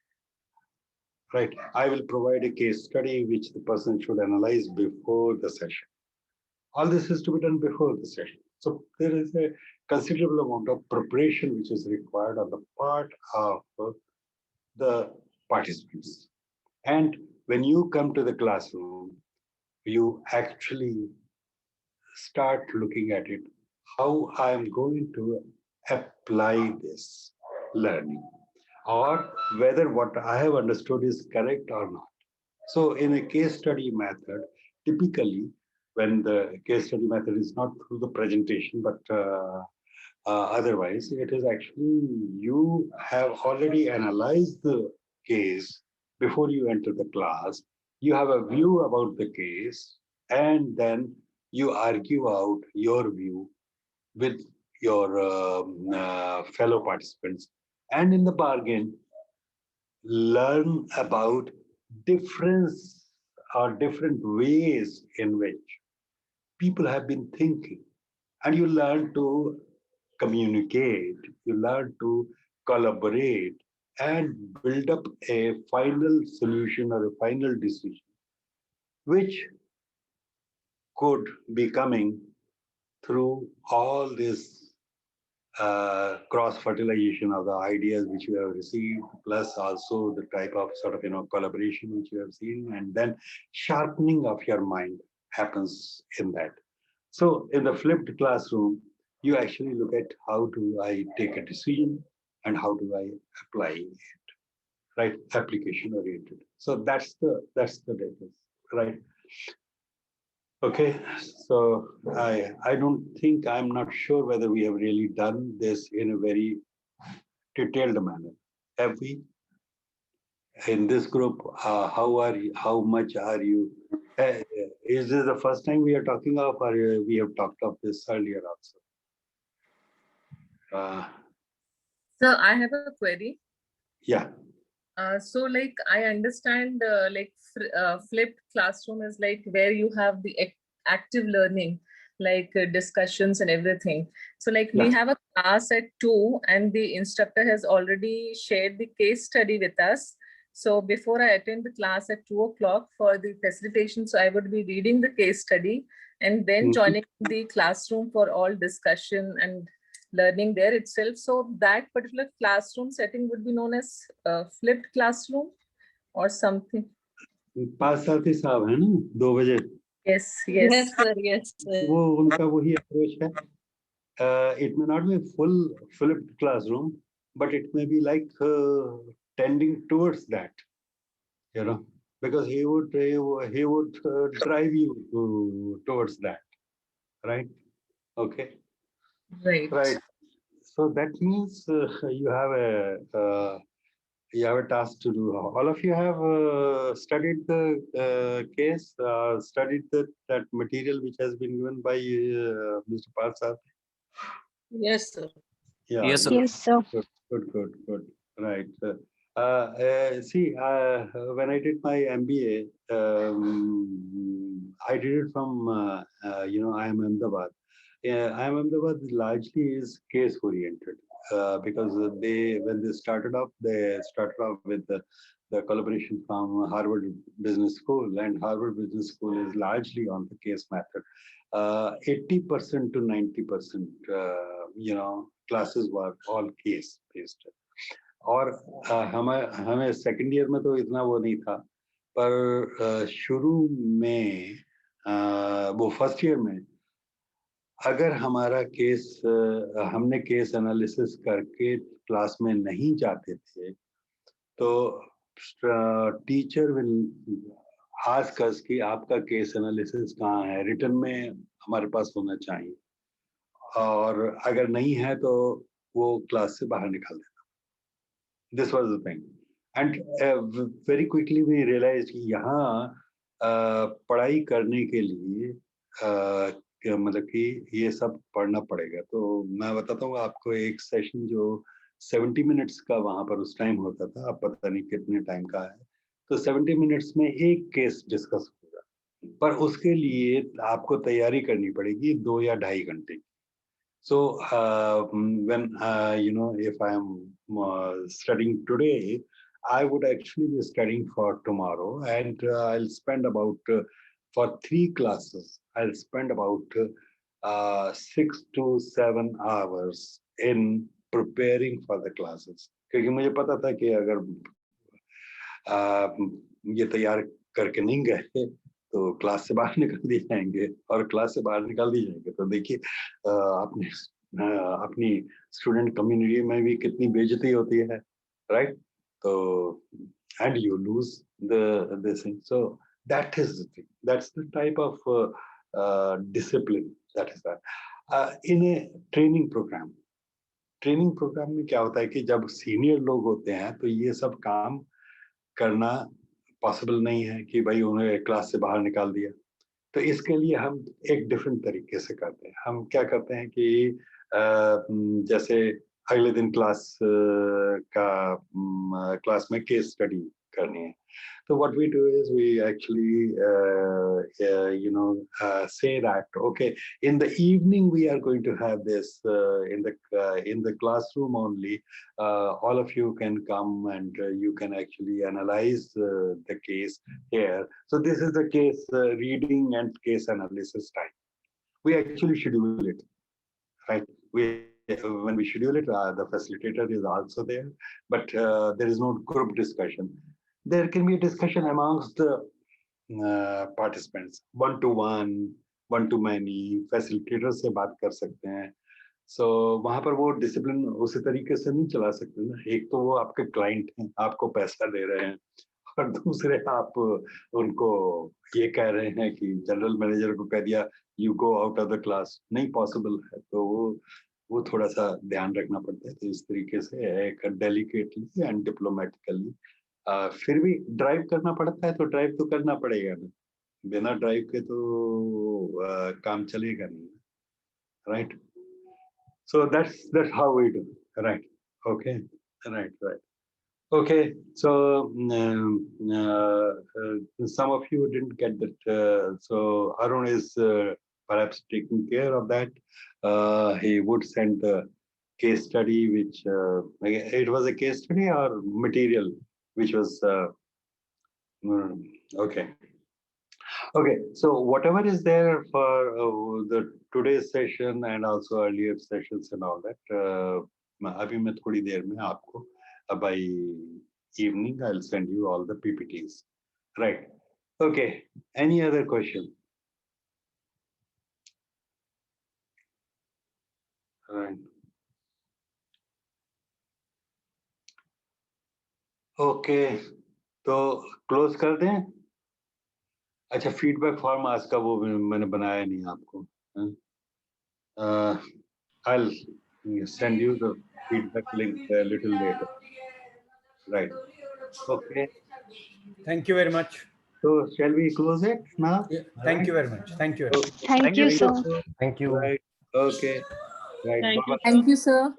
Right. I will provide a case study which the person should analyze before the session. All this is to be done before the session. So there is a considerable amount of preparation which is required on the part of the participants. And when you come to the classroom, you actually start looking at it, how I am going to apply this learning, or whether what I have understood is correct or not. So in a case study method, typically, when the case study method is not through the presentation, but otherwise, it is actually you have already analyzed the case before you enter the class. You have a view about the case, and then you argue out your view with your fellow participants. And in the bargain, learn about difference or different ways in which people have been thinking, and you learn to communicate, you learn to collaborate and build up a final solution or a final decision, which could be coming through all this cross-fertilization of the ideas which you have received, plus also the type of sort of collaboration which you have seen, and then sharpening of your mind happens in that. So in the flipped classroom, you actually look at how do I take a decision and how do I apply it, right? Application oriented. So that's the difference, right? Okay, so I don't think, I'm not sure whether we have really done this in a very detailed manner. Have we? In this group, how much are you? Is this the first time we are talking of, or we have talked of this earlier also? So I have a query. Yeah. So like I understand flipped classroom is like where you have the active learning, like discussions and everything. So like we have a class at 2 and the instructor has already shared the case study with us. So before I attend the class at 2 o'clock for the facilitation, so I would be reading the case study and then joining the classroom for all discussion and learning there itself. So that particular classroom setting would be known as flipped classroom or something. 5-7 साहब है ना 2 बजे. Yes, Yes, sir. Yes, sir. वो उनका वही approach है. It may not be a full flipped classroom, but it may be like tending towards that, because he would drive you towards that, right? Okay. Right. Right. So that means you have you have a task to do. All of you have studied the case, studied that material which has been given by Mr. Parsad. Yes, sir. Yeah. Yes, sir. Yes, sir. Good. Right. See, when I did my MBA, I did it from, IIM Ahmedabad. IIM Ahmedabad largely is case oriented because when they started off with the collaboration from Harvard Business School, and Harvard Business School is largely on the case method. 80% to 90%, classes were all case based. और हमें second year में तो इतना वो नहीं था, पर शुरू में वो फर्स्ट ईयर में अगर हमारा केस हमने केस एनालिसिस करके क्लास में नहीं जाते थे तो टीचर विल आस्क अस कि आपका केस एनालिसिस कहाँ है, रिटन में हमारे पास होना चाहिए, और अगर नहीं है तो वो क्लास से बाहर निकाल देता. This was the thing, and very quickly we realized कि यहाँ पढ़ाई करने के लिए मतलब कि ये सब पढ़ना पड़ेगा. तो मैं बताता हूँ आपको, एक सेशन जो 70 मिनट्स का वहाँ पर उस टाइम होता था, अब पता नहीं कितने टाइम का है, तो 70 मिनट्स में एक केस डिस्कस होगा, पर उसके लिए आपको तैयारी करनी पड़ेगी 2 या 2.5 घंटे की. So when if I am studying today, I would actually be studying for tomorrow, and I'll spend about for 3 classes. I'll spend about 6 to 7 hours in preparing for the classes. क्योंकि मुझे पता था कि अगर ये तैयार करके नहीं गए तो क्लास से बाहर निकल दिए जाएंगे, और क्लास से बाहर निकाल दिए जाएंगे तो देखिए अपनी स्टूडेंट कम्युनिटी में भी कितनी बेइज्जती होती है, राइट? तो and you lose this thing. So that is the thing, that's the type of discipline that is that in a training programme. Training programme में क्या होता है कि जब सीनियर लोग होते हैं तो ये सब काम करना पॉसिबल नहीं है कि भाई उन्हें क्लास से बाहर निकाल दिया. तो इसके लिए हम एक डिफरेंट तरीके से करते हैं. हम क्या करते हैं कि जैसे अगले दिन क्लास में केस स्टडी करनी है, तो what we do is we actually say that okay, in the evening we are going to have this in the classroom only. All of you can come and you can actually analyze the case here. So this is the case reading and case analysis time. We actually schedule it, right? When we schedule it, the facilitator is also there, but there is no group discussion. There can be a discussion amongst the participants, one-to-one, one-to-many. Facilitator से बात कर सकते हैं. So वहाँ पर वो discipline उसी तरीके से नहीं चला सकते ना. एक तो वो आपके क्लाइंट हैं, आपको पैसा दे रहे हैं, और दूसरे आप उनको ये कह रहे हैं कि जनरल मैनेजर को कह दिया you go out of the class, नहीं पॉसिबल है. तो वो थोड़ा सा ध्यान रखना पड़ता है. तो इस तरीके से एक डेलिकेटली एंड डिप्लोमेटिकली फिर भी ड्राइव करना पड़ता है. तो ड्राइव तो करना पड़ेगा ना, बिना ड्राइव के तो काम चलेगा नहीं, right? So that's how we do, right? Okay, right. Okay, so some of you didn't get that. So Arun is perhaps taking care of that. He would send the case study, which it was a case study or material, which was okay. Okay, so whatever is there for the today's session and also earlier sessions and all that, अभी मैं थोड़ी देर में आपको by evening I'll send you all the PPTs, right? Okay, any other question? Right. Okay, तो close कर दें. अच्छा, feedback form आज का वो मैंने बनाया नहीं आपको. I'll send you the feedback link a little later. Right. Okay. Thank you very much. So shall we close it now? Yeah, thank you very much. Thank you. Okay. Thank you, sir. Thank you. Right. Okay. Right. Thank you. Bye-bye. Thank you, sir.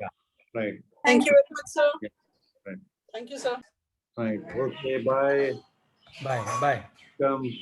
Right. Thank you very much, sir. Yeah. Right. Thank you, sir. Right. Okay. Bye. Bye. Bye. Come.